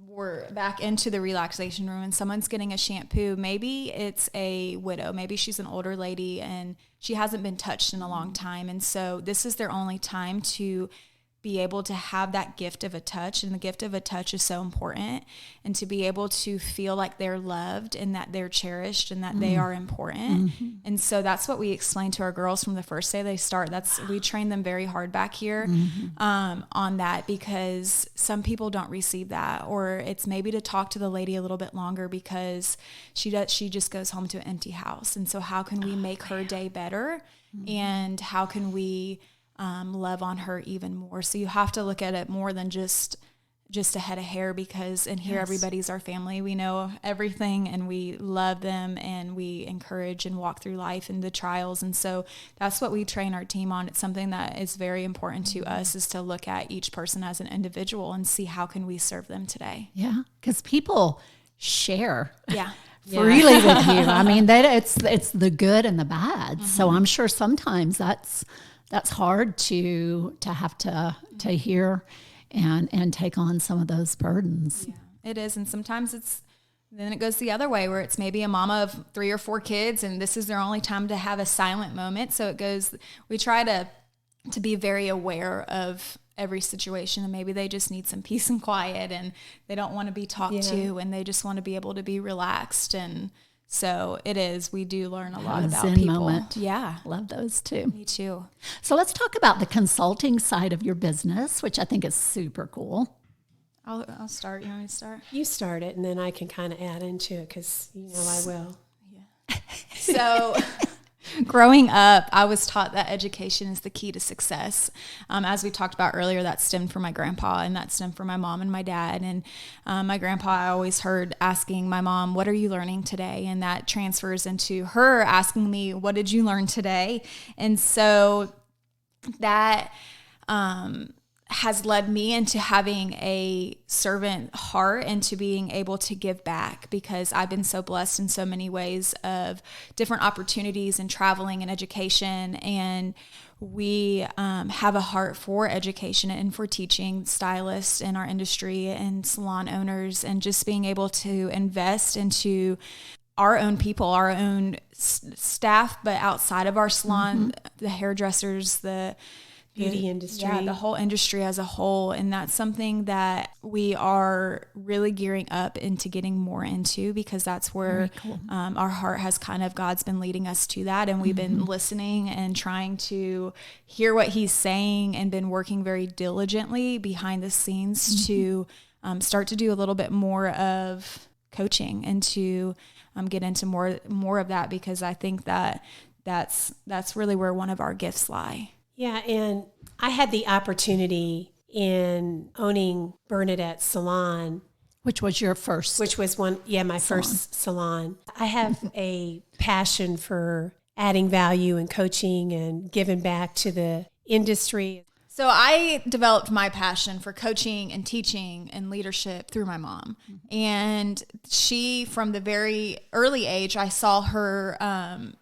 we're back into the relaxation room, and someone's getting a shampoo. Maybe it's a widow. Maybe she's an older lady and she hasn't been touched in a long time. And so this is their only time to be able to have that gift of a touch. And the gift of a touch is so important. And to be able to feel like they're loved and that they're cherished and that they are important. Mm-hmm. And so that's what we explain to our girls from the first day they start. We train them very hard back here on that, because some people don't receive that, or it's maybe to talk to the lady a little bit longer because she just goes home to an empty house. And so how can we make her day better? And how can we love on her even more? So you have to look at it more than just a head of hair, because in here everybody's our family. We know everything and we love them, and we encourage and walk through life and the trials. And so that's what we train our team on. It's something that is very important to us, is to look at each person as an individual and see how can we serve them today. Yeah, because people share. Freely with you. I mean, it's the good and the bad. So I'm sure sometimes that's hard to have to hear and take on some of those burdens. Yeah, it is. And sometimes then it goes the other way, where it's maybe a mama of 3 or 4 kids and this is their only time to have a silent moment. So we try to be very aware of every situation, and maybe they just need some peace and quiet, and they don't want to be talked to, and they just want to be able to be relaxed. And so we do learn a lot about people. Moment. Yeah. Love those too. Me too. So let's talk about the consulting side of your business, which I think is super cool. I'll start. You want me to start? You start it, and then I can kind of add into it, because I will. Yeah. So growing up, I was taught that education is the key to success. As we talked about earlier, that stemmed from my grandpa, and that stemmed from my mom and my dad. And my grandpa, I always heard asking my mom, what are you learning today? And that transfers into her asking me, what did you learn today? And so that has led me into having a servant heart and to being able to give back, because I've been so blessed in so many ways of different opportunities and traveling and education. And we have a heart for education and for teaching stylists in our industry and salon owners, and just being able to invest into our own people, our own staff, but outside of our salon, the hairdressers, the beauty industry. Yeah, the whole industry as a whole. And that's something that we are really gearing up into getting more into, because that's where our heart has kind of, God's been leading us to that. And we've been listening and trying to hear what he's saying, and been working very diligently behind the scenes to start to do a little bit more of coaching, and to get into more of that, because I think that that's really where one of our gifts lie. Yeah, and I had the opportunity in owning Bernadette's salon. Which was your first? Which was my first salon. I have a passion for adding value and coaching and giving back to the industry. So I developed my passion for coaching and teaching and leadership through my mom. And she, from the very early age, I saw her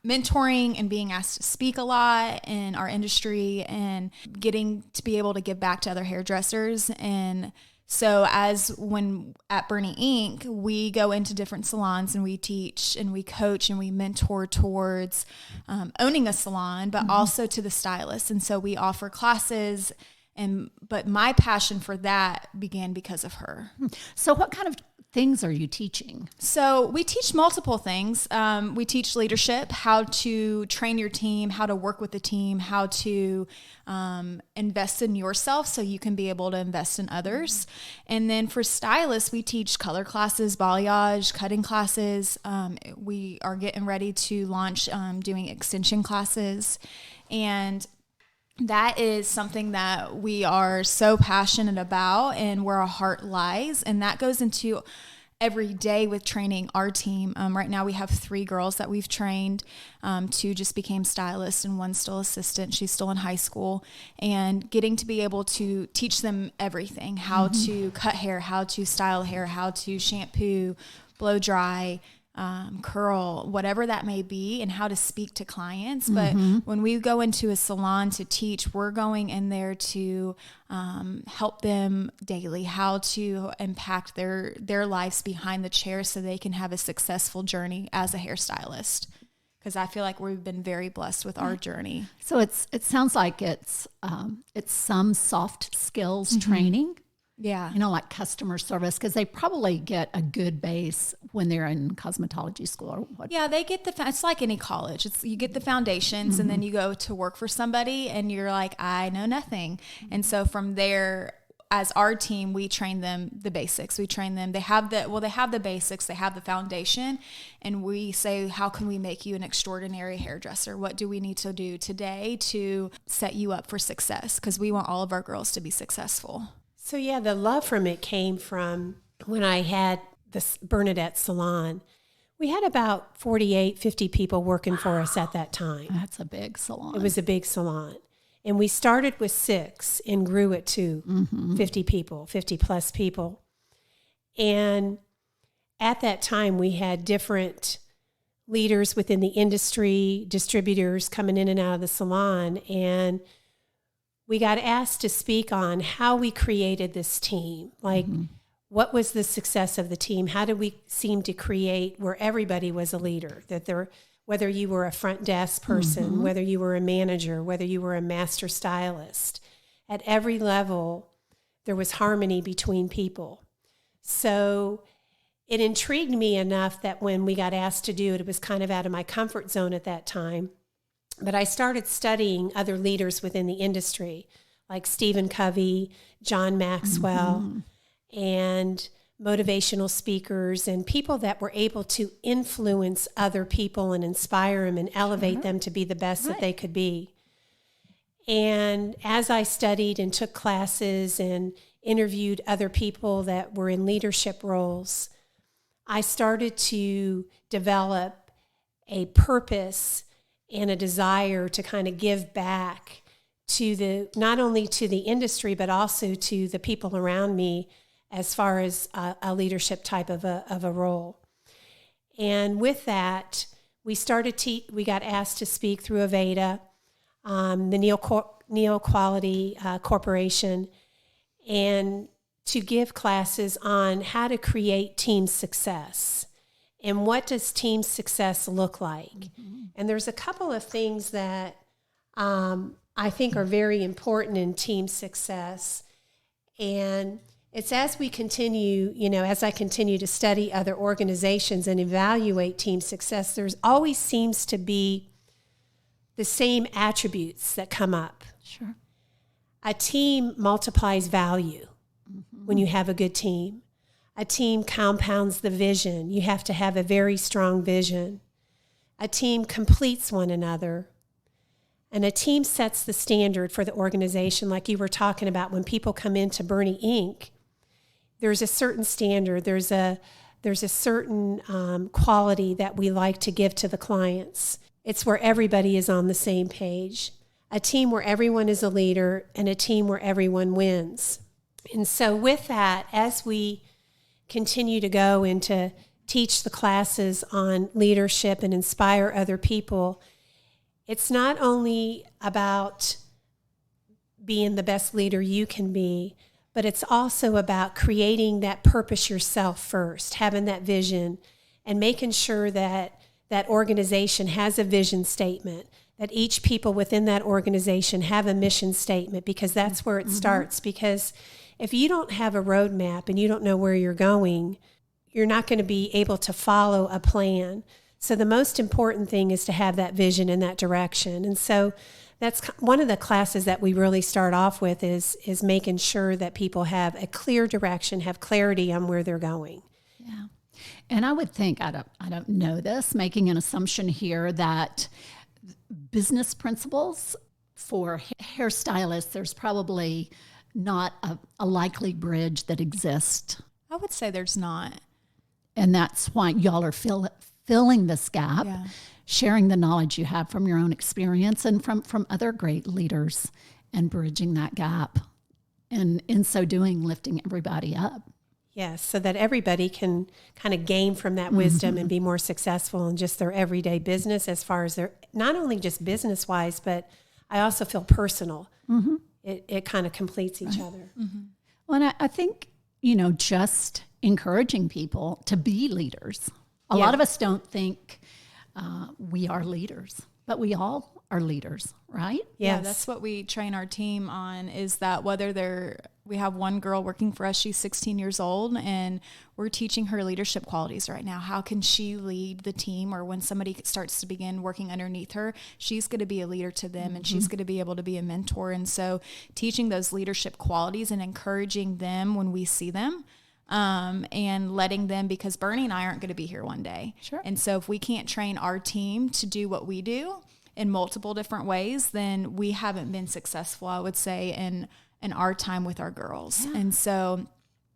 mentoring and being asked to speak a lot in our industry, and getting to be able to give back to other hairdressers. And so when at Berni Inc, we go into different salons and we teach and we coach and we mentor towards owning a salon, but also to the stylists. And so we offer classes, but my passion for that began because of her. So what kind of things are you teaching? So we teach multiple things. We teach leadership, how to train your team, how to work with the team, how to invest in yourself so you can be able to invest in others. And then for stylists, we teach color classes, balayage, cutting classes. We are getting ready to launch doing extension classes. And that is something that we are so passionate about and where our heart lies. And that goes into every day with training our team. Right now we have 3 girls that we've trained. 2 just became stylists and 1's still assistant. She's still in high school. And getting to be able to teach them everything, how to cut hair, how to style hair, how to shampoo, blow dry, curl, whatever that may be, and how to speak to clients. But when we go into a salon to teach, we're going in there to help them daily, how to impact their lives behind the chair so they can have a successful journey as a hairstylist. Because I feel like we've been very blessed with our journey. So it sounds like it's some soft skills training. Yeah. Like customer service, because they probably get a good base when they're in cosmetology school or what. Yeah, they get it's like any college. You get the foundations and then you go to work for somebody and you're like, I know nothing. And so from there, as our team, we train them the basics. We train them. They have the basics, they have the foundation, and we say, how can we make you an extraordinary hairdresser? What do we need to do today to set you up for success? Because we want all of our girls to be successful. So yeah, the love from it came from when I had this Bernadette salon. We had about 48, 50 people working for us at that time. That's a big salon. It was a big salon. And we started with 6 and grew it to 50 people, 50 plus people. And at that time, we had different leaders within the industry, distributors coming in and out of the salon. And we got asked to speak on how we created this team. Like, what was the success of the team? How did we seem to create where everybody was a leader? Whether you were a front desk person, whether you were a manager, whether you were a master stylist, at every level, there was harmony between people. So it intrigued me enough that when we got asked to do it, it was kind of out of my comfort zone at that time. But I started studying other leaders within the industry, like Stephen Covey, John Maxwell, and motivational speakers, and people that were able to influence other people and inspire them and elevate them to be the best that they could be. And as I studied and took classes and interviewed other people that were in leadership roles, I started to develop a purpose and a desire to kind of give back not only to the industry, but also to the people around me as far as a leadership type of a role. And with that, we got asked to speak through Aveda, the Neo Quality Corporation, and to give classes on how to create team success. And what does team success look like? Mm-hmm. And there's a couple of things that I think are very important in team success. And it's as we continue, as I continue to study other organizations and evaluate team success, there's always seems to be the same attributes that come up. Sure. A team multiplies value when you have a good team. A team compounds the vision. You have to have a very strong vision. A team completes one another. And a team sets the standard for the organization, like you were talking about. When people come into Berni Inc., there's a certain standard. There's a certain quality that we like to give to the clients. It's where everybody is on the same page. A team where everyone is a leader, and a team where everyone wins. And so with that, as we continue to go and to teach the classes on leadership and inspire other people, it's not only about being the best leader you can be, but it's also about creating that purpose yourself first, having that vision, and making sure that that organization has a vision statement, that each people within that organization have a mission statement, because that's where it starts. Because if you don't have a roadmap and you don't know where you're going, you're not going to be able to follow a plan. So the most important thing is to have that vision in that direction. And so that's one of the classes that we really start off with is making sure that people have a clear direction, have clarity on where they're going. Yeah. And I would think, I don't know this, making an assumption here that business principles for hairstylists, there's probably not a likely bridge that exists. I would say there's not. And that's why y'all are filling this gap, sharing the knowledge you have from your own experience and from other great leaders, and bridging that gap. And in so doing, lifting everybody up. Yes, so that everybody can kind of gain from that wisdom and be more successful in just their everyday business, as far as their, not only just business-wise, but I also feel personal. Mm-hmm. It kind of completes each other. Mm-hmm. Well, and I think, just encouraging people to be leaders. A lot of us don't think we are leaders, but we all are leaders, right? Yes. Yeah, that's what we train our team on, is that we have one girl working for us, she's 16 years old, and we're teaching her leadership qualities right now. How can she lead the team? Or when somebody starts to begin working underneath her, she's going to be a leader to them, and she's going to be able to be a mentor. And so teaching those leadership qualities and encouraging them when we see them, and letting them, because Berni and I aren't going to be here one day. Sure. And so if we can't train our team to do what we do in multiple different ways, then we haven't been successful, I would say, in our time with our girls. Yeah. And so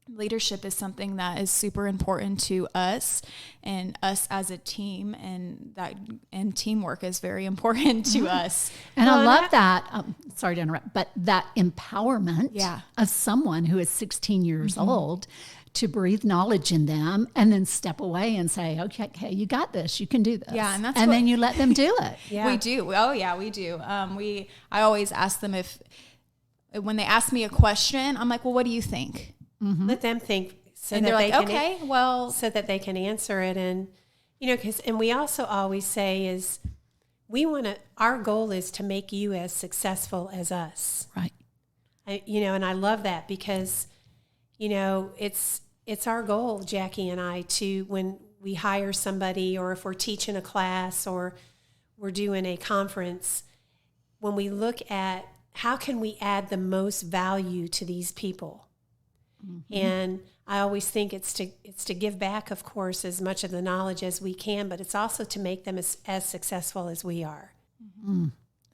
leadership is something that is super important to us and us as a team, and teamwork is very important to us. And I love that. Sorry to interrupt, but that empowerment of someone who is 16 years old to breathe knowledge in them and then step away and say, okay, you got this, you can do this. Yeah. And then you let them do it. We do. Oh yeah, we do. I always ask them when they ask me a question, I'm like, well, what do you think? Mm-hmm. Let them think, so and that they're they like, can, so that they can answer it. And and we also always say is our goal is to make you as successful as us, right? And I love that, because it's our goal, Jackie and I, to, when we hire somebody, or if we're teaching a class or we're doing a conference, when we look at how can we add the most value to these people. Mm-hmm. And I always think it's to give back, of course, as much of the knowledge as we can, but it's also to make them as successful as we are. Mm-hmm.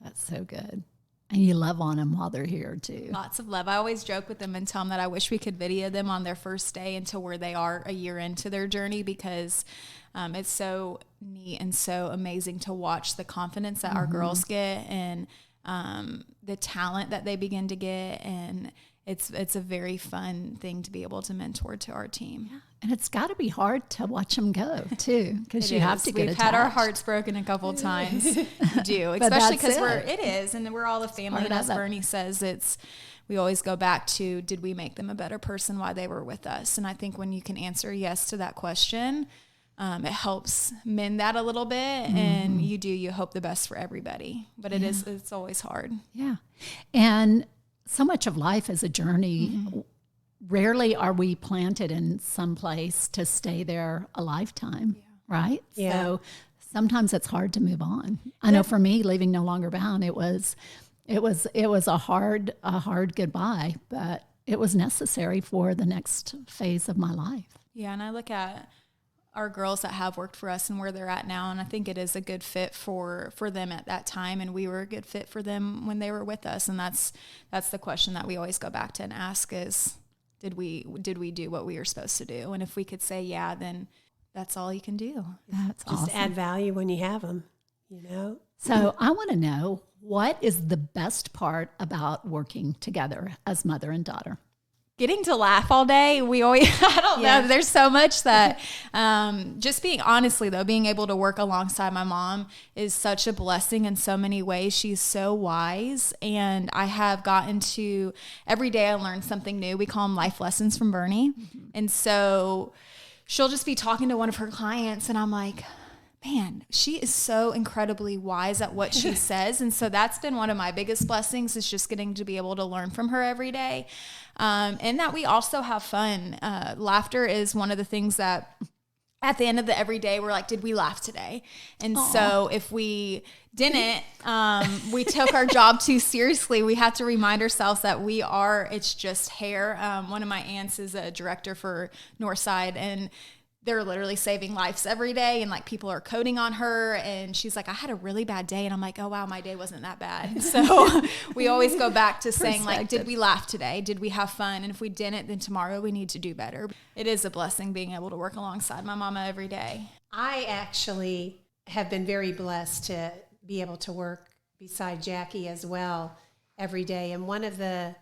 That's so good. And you love on them while they're here too. Lots of love. I always joke with them and tell them that I wish we could video them on their first day until where they are a year into their journey, because it's so neat and so amazing to watch the confidence that our girls get, and the talent that they begin to get. And it's a very fun thing to be able to mentor to our team. Yeah. And it's got to be hard to watch them go too, because you have to get We've attached. had our hearts broken a couple times. We do, especially because it is, and we're all a family. And as Berni says, we always go back to, did we make them a better person while they were with us? And I think when you can answer yes to that question, it helps mend that a little bit. And you hope the best for everybody, but it's always hard. Yeah. And so much of life is a journey. Rarely are we planted in some place to stay there a lifetime, right? Yeah. So sometimes it's hard to move on. I know for me, leaving No Longer Bound, it was a hard goodbye, but it was necessary for the next phase of my life. Yeah, and I look at our girls that have worked for us and where they're at now, and I think it is a good fit for them at that time, and we were a good fit for them when they were with us. And that's the question that we always go back to and ask is, did we do what we were supposed to do? And if we could say yeah, then that's all you can do. That's Just awesome. add value when you have them, you know? So I want to know, what is the best part about working together as mother and daughter? Getting to laugh all day. We always, I don't know, there's so much that, just being able to work alongside my mom is such a blessing in so many ways. She's so wise, and I have gotten to, every day I learn something new. We call them life lessons from Berni. And so she'll just be talking to one of her clients, and I'm like, man, she is so incredibly wise at what she says. And so that's been one of my biggest blessings, is just getting to be able to learn from her every day. And that we also have fun. Laughter is one of the things that at the end of the every day, we're like, did we laugh today? And so if we didn't, we took our job too seriously. We have to remind ourselves that it's just hair. One of my aunts is a director for Northside, and they're literally saving lives every day, and like people are coding on her, and she's like, I had a really bad day. And I'm like, oh wow, my day wasn't that bad. So we always go back to saying, like, did we laugh today? Did we have fun? And if we didn't, then tomorrow we need to do better. It is a blessing being able to work alongside my mama every day. I actually have been very blessed to be able to work beside Jackie as well every day. And one of the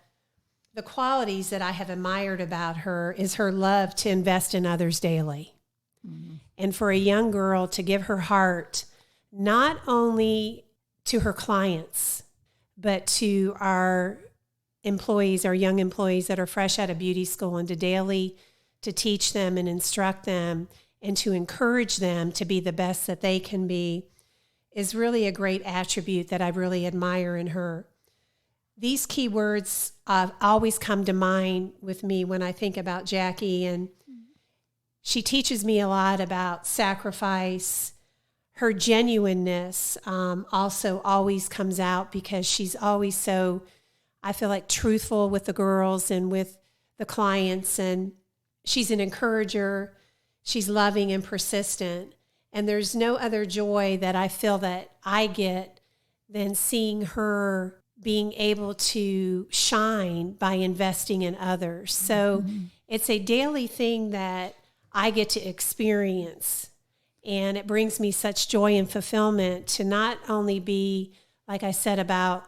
qualities that I have admired about her is her love to invest in others daily. And for a young girl to give her heart, not only to her clients, but to our employees, our young employees that are fresh out of beauty school, and to teach them and instruct them and to encourage them to be the best that they can be, is really a great attribute that I really admire in her. These key words always come to mind with me when I think about Jackie, and she teaches me a lot about sacrifice. Her genuineness also always comes out, because she's always so, I feel like, truthful with the girls and with the clients, and she's an encourager. She's loving and persistent, and there's no other joy that I feel that I get than seeing her being able to shine by investing in others. So it's a daily thing that I get to experience, and it brings me such joy and fulfillment to not only be, like I said, about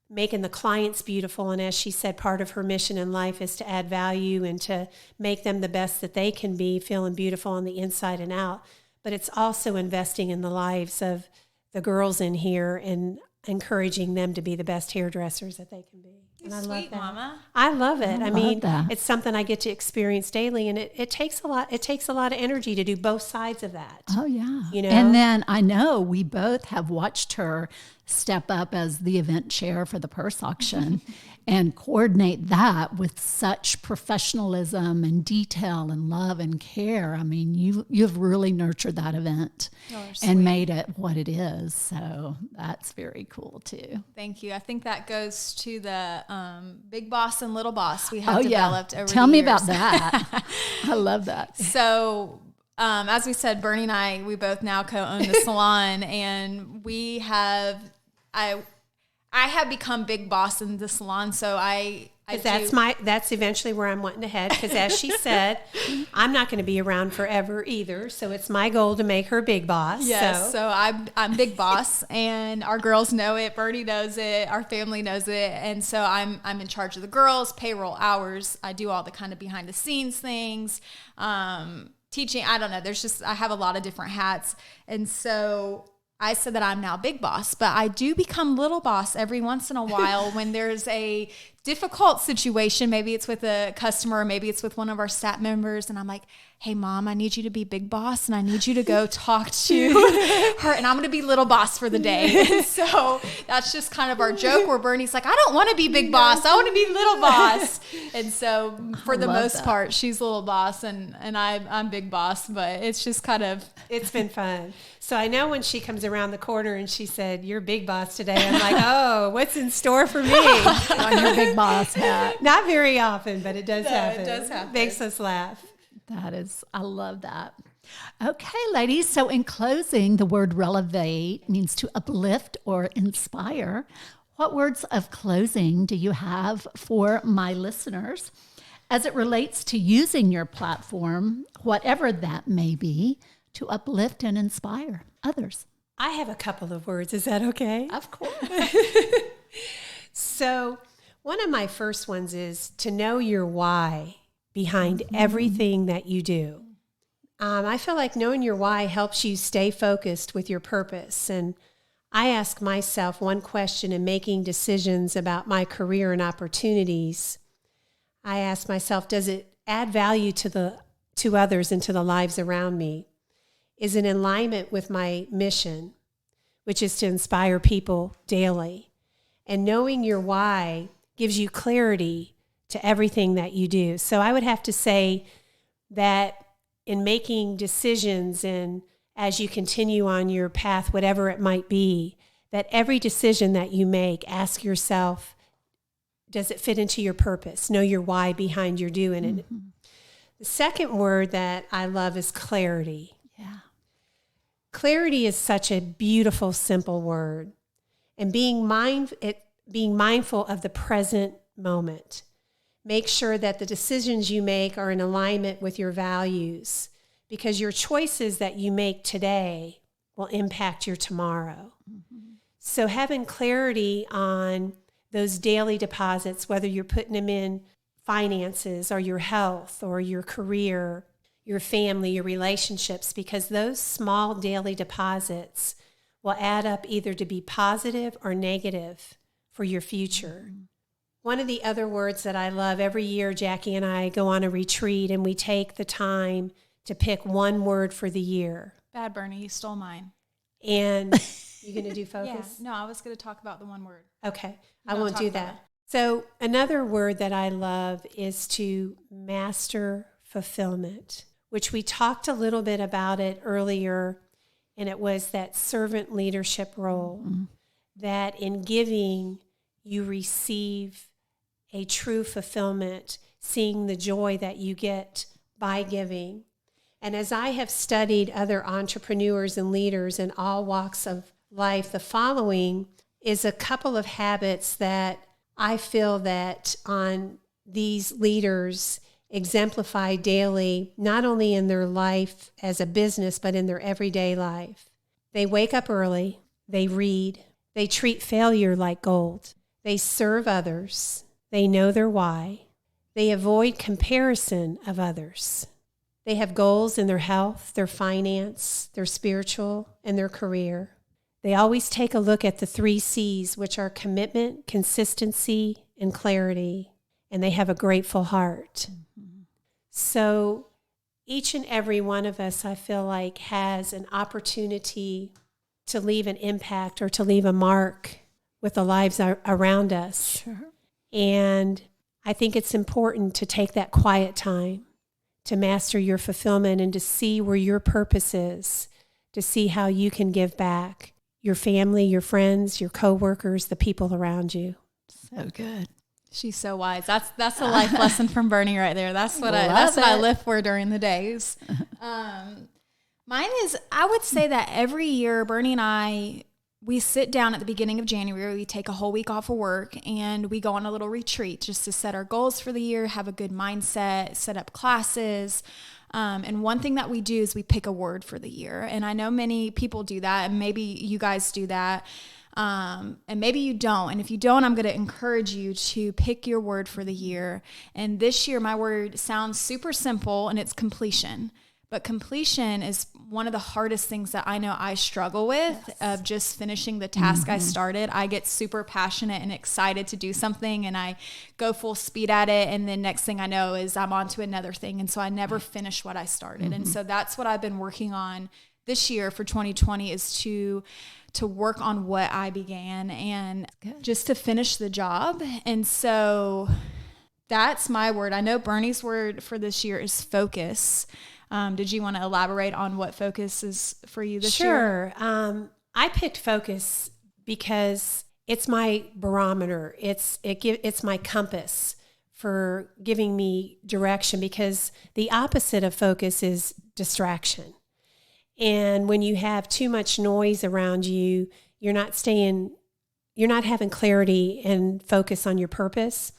making the clients beautiful, and as she said, part of her mission in life is to add value and to make them the best that they can be, feeling beautiful on the inside and out, but it's also investing in the lives of the girls in here and encouraging them to be the best hairdressers that they can be. And I love that. Mama. I love it. I mean, it's something I get to experience daily, and it takes a lot. It takes a lot of energy to do both sides of that. Oh yeah. You know? And then I know we both have watched her step up as the event chair for the purse auction and coordinate that with such professionalism and detail and love and care. I mean, you've really nurtured that event and made it what it is. So that's very cool too. Thank you. I think that goes to the big boss and little boss we have developed over Tell the me years. about that. I love that. So as we said, Berni and I, we both now co-own the salon, and we have, I have become big boss in the salon, so that's eventually where I'm wanting to head. Because as she said, I'm not going to be around forever either. So it's my goal to make her big boss. Yes, so I'm big boss, and our girls know it. Berni knows it. Our family knows it, and so I'm in charge of the girls, payroll, hours. I do all the kind of behind the scenes things, teaching. I don't know. I have a lot of different hats, and so I said that I'm now big boss, but I do become little boss every once in a while when there's a difficult situation. Maybe it's with a customer, or maybe it's with one of our staff members. And I'm like, hey, Mom, I need you to be big boss, and I need you to go talk to her, and I'm going to be little boss for the day. And so that's just kind of our joke, where Berni's like, I don't want to be big boss. I want to be little boss. And so for the most part, she's little boss, and I'm big boss, but it's just kind of. It's been fun. So I know when she comes around the corner and she said, you're big boss today, I'm like, oh, what's in store for me? On your big boss hat. Not very often, but it does happen. It does happen. Makes us laugh. I love that. Okay, ladies. So in closing, the word relevate means to uplift or inspire. What words of closing do you have for my listeners as it relates to using your platform, whatever that may be, to uplift and inspire others? I have a couple of words. Is that okay? Of course. So one of my first ones is to know your why behind everything that you do. I feel like knowing your why helps you stay focused with your purpose. And I ask myself one question in making decisions about my career and opportunities. I ask myself, does it add value to others and to the lives around me? Is it in alignment with my mission, which is to inspire people daily? And knowing your why gives you clarity to everything that you do. So I would have to say that in making decisions, and as you continue on your path, whatever it might be, that every decision that you make, ask yourself, does it fit into your purpose? Know your why behind your doing it. Mm-hmm. The second word that I love is clarity. Yeah. Clarity is such a beautiful, simple word. And being mindful of the present moment. Make sure that the decisions you make are in alignment with your values, because your choices that you make today will impact your tomorrow. Mm-hmm. So having clarity on those daily deposits, whether you're putting them in finances or your health or your career, your family, your relationships, because those small daily deposits will add up either to be positive or negative for your future. Mm-hmm. One of the other words that I love, every year Jackie and I go on a retreat and we take the time to pick one word for the year. Bad, Berni, you stole mine. And you're going to do focus? Yeah, no, I was going to talk about the one word. Okay, I won't do that. So another word that I love is to master fulfillment, which we talked a little bit about it earlier, and it was that servant leadership role, that in giving you receive a true fulfillment, seeing the joy that you get by giving. And as I have studied other entrepreneurs and leaders in all walks of life, the following is a couple of habits that I feel that on these leaders exemplify daily, not only in their life as a business, but in their everyday life. They wake up early, they read, they treat failure like gold, they serve others, they know their why, they avoid comparison of others. They have goals in their health, their finance, their spiritual, and their career. They always take a look at the 3 C's, which are commitment, consistency, and clarity, and they have a grateful heart. Mm-hmm. So each and every one of us, I feel like, has an opportunity to leave an impact or to leave a mark with the lives around us. Sure. And I think it's important to take that quiet time to master your fulfillment and to see where your purpose is, to see how you can give back your family, your friends, your coworkers, the people around you. So good. She's so wise. That's a life lesson from Berni right there. That's what I live for during the days. Mine is, I would say that every year Berni and I we sit down at the beginning of January, we take a whole week off of work, and we go on a little retreat just to set our goals for the year, have a good mindset, set up classes. And one thing that we do is we pick a word for the year. And I know many people do that, and maybe you guys do that. And maybe you don't. And if you don't, I'm going to encourage you to pick your word for the year. And this year, my word sounds super simple, and it's completion. But completion is one of the hardest things that I know I struggle with, of just finishing the task I started. I get super passionate and excited to do something, and I go full speed at it. And then next thing I know is I'm on to another thing. And so I never finish what I started. And so that's what I've been working on this year for 2020, is to work on what I began and just to finish the job. And so that's my word. I know Berni's word for this year is focus. Did you want to elaborate on what focus is for you this year? Sure. I picked focus because it's my barometer. It's my compass for giving me direction, because the opposite of focus is distraction. And when you have too much noise around you, you're not having clarity and focus on your purpose.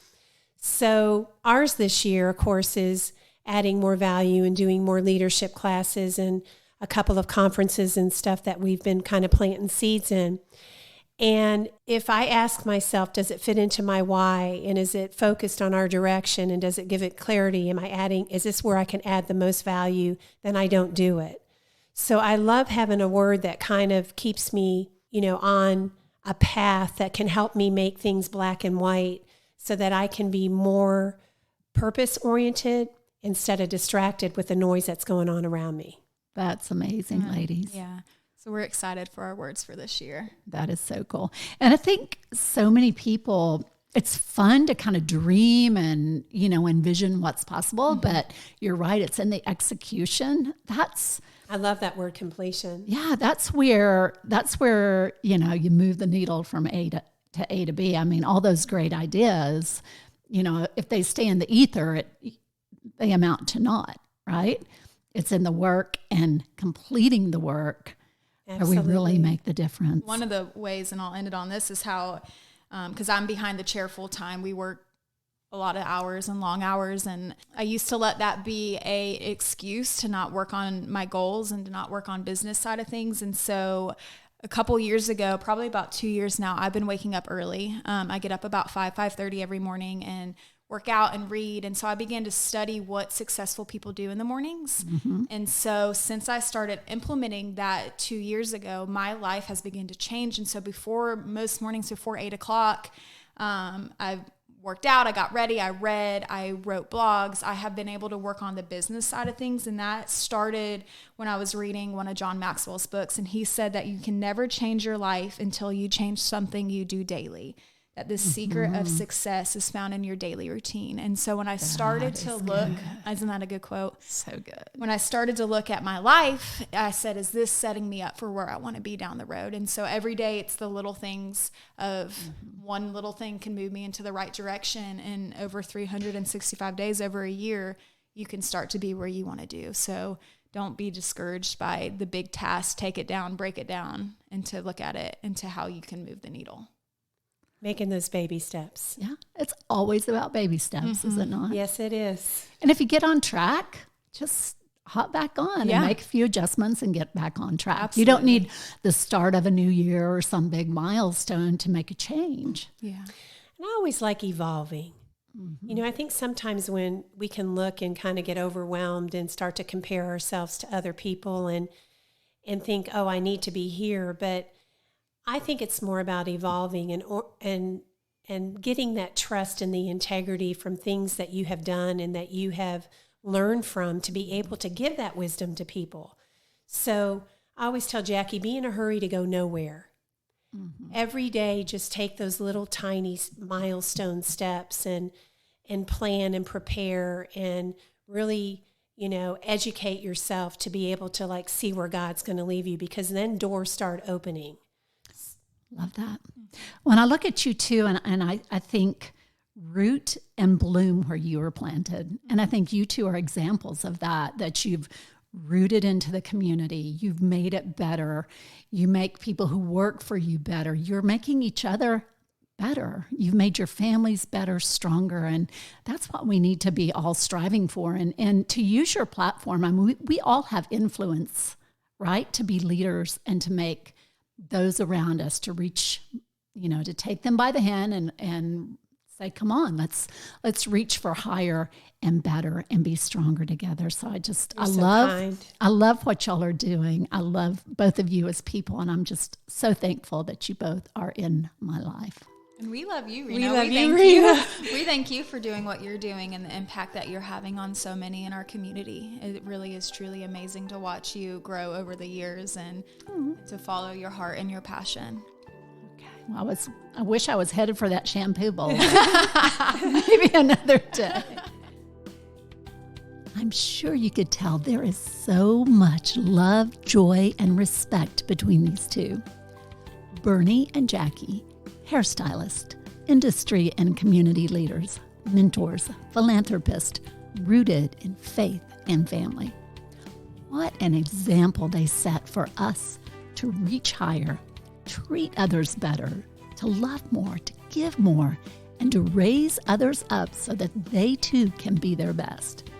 So ours this year, of course, is adding more value and doing more leadership classes and a couple of conferences and stuff that we've been kind of planting seeds in. And if I ask myself, does it fit into my why? And is it focused on our direction? And does it give it clarity? Is this where I can add the most value? Then I don't do it. So I love having a word that kind of keeps me, on a path that can help me make things black and white, so that I can be more purpose-oriented instead of distracted with the noise that's going on around me. That's amazing, ladies. Yeah. So we're excited for our words for this year. That is so cool. And I think so many people, it's fun to kind of dream and, envision what's possible, but you're right. It's in the execution. I love that word, completion. Yeah, that's where you move the needle from A to B. I mean, all those great ideas, if they stay in the ether, they amount to naught, right? It's in the work and completing the work where we really make the difference. One of the ways, and I'll end it on this, is how, because I'm behind the chair full time, we work a lot of hours and long hours. And I used to let that be a excuse to not work on my goals and to not work on business side of things. And so a couple years ago, probably about 2 years now, I've been waking up early. I get up about 5:30 every morning and work out and read. And so I began to study what successful people do in the mornings. And so since I started implementing that 2 years ago, my life has begun to change. And so most mornings before 8 o'clock, I worked out, I got ready, I read, I wrote blogs. I have been able to work on the business side of things. And that started when I was reading one of John Maxwell's books. And he said that you can never change your life until you change something you do daily. That the secret of success is found in your daily routine. And so when I started to look, isn't that a good quote? So good. When I started to look at my life, I said, is this setting me up for where I want to be down the road? And so every day it's the little things of one little thing can move me into the right direction. And over 365 days, over a year, you can start to be where you want to do. So don't be discouraged by the big task. Take it down, break it down, and to look at it into how you can move the needle. Making those baby steps. Yeah, it's always about baby steps, is it not? Yes, it is. And if you get on track, just hop back on and make a few adjustments and get back on track. Absolutely. You don't need the start of a new year or some big milestone to make a change. Yeah. And I always like evolving. I think sometimes when we can look and kind of get overwhelmed and start to compare ourselves to other people and think, oh, I need to be here. But I think it's more about evolving and getting that trust and the integrity from things that you have done and that you have learned from, to be able to give that wisdom to people. So I always tell Jackie, be in a hurry to go nowhere. Every day, just take those little tiny milestone steps and plan and prepare and really, educate yourself to be able to see where God's going to leave you, because then doors start opening. Love that. When I look at you too, and I think root and bloom where you were planted. And I think you two are examples of that you've rooted into the community. You've made it better. You make people who work for you better. You're making each other better. You've made your families better, stronger. And that's what we need to be all striving for. And to use your platform, I mean, we all have influence, right? To be leaders and to make those around us, to reach, to take them by the hand and say, come on, let's reach for higher and better and be stronger together. So I love what y'all are doing. I love both of you as people, and I'm just so thankful that you both are in my life. And we love you, Rena. We love you, Rena. We thank you for doing what you're doing and the impact that you're having on so many in our community. It really is truly amazing to watch you grow over the years and to follow your heart and your passion. Okay. Well, I wish I was headed for that shampoo bowl. Maybe another day. I'm sure you could tell there is so much love, joy, and respect between these two. Berni and Jacque, hairstylist, industry and community leaders, mentors, philanthropists, rooted in faith and family. What an example they set for us to reach higher, treat others better, to love more, to give more, and to raise others up so that they too can be their best.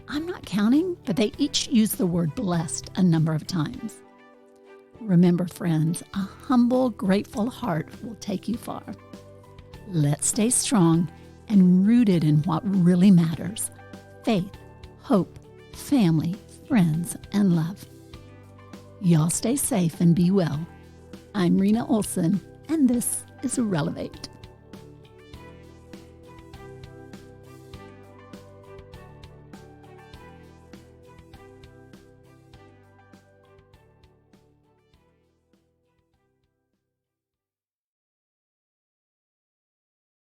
I'm not counting, but they each use the word blessed a number of times. Remember, friends, a humble, grateful heart will take you far. Let's stay strong and rooted in what really matters: faith, hope, family, friends, and love. Y'all stay safe and be well. I'm Rena Olsen, and this is Relevate.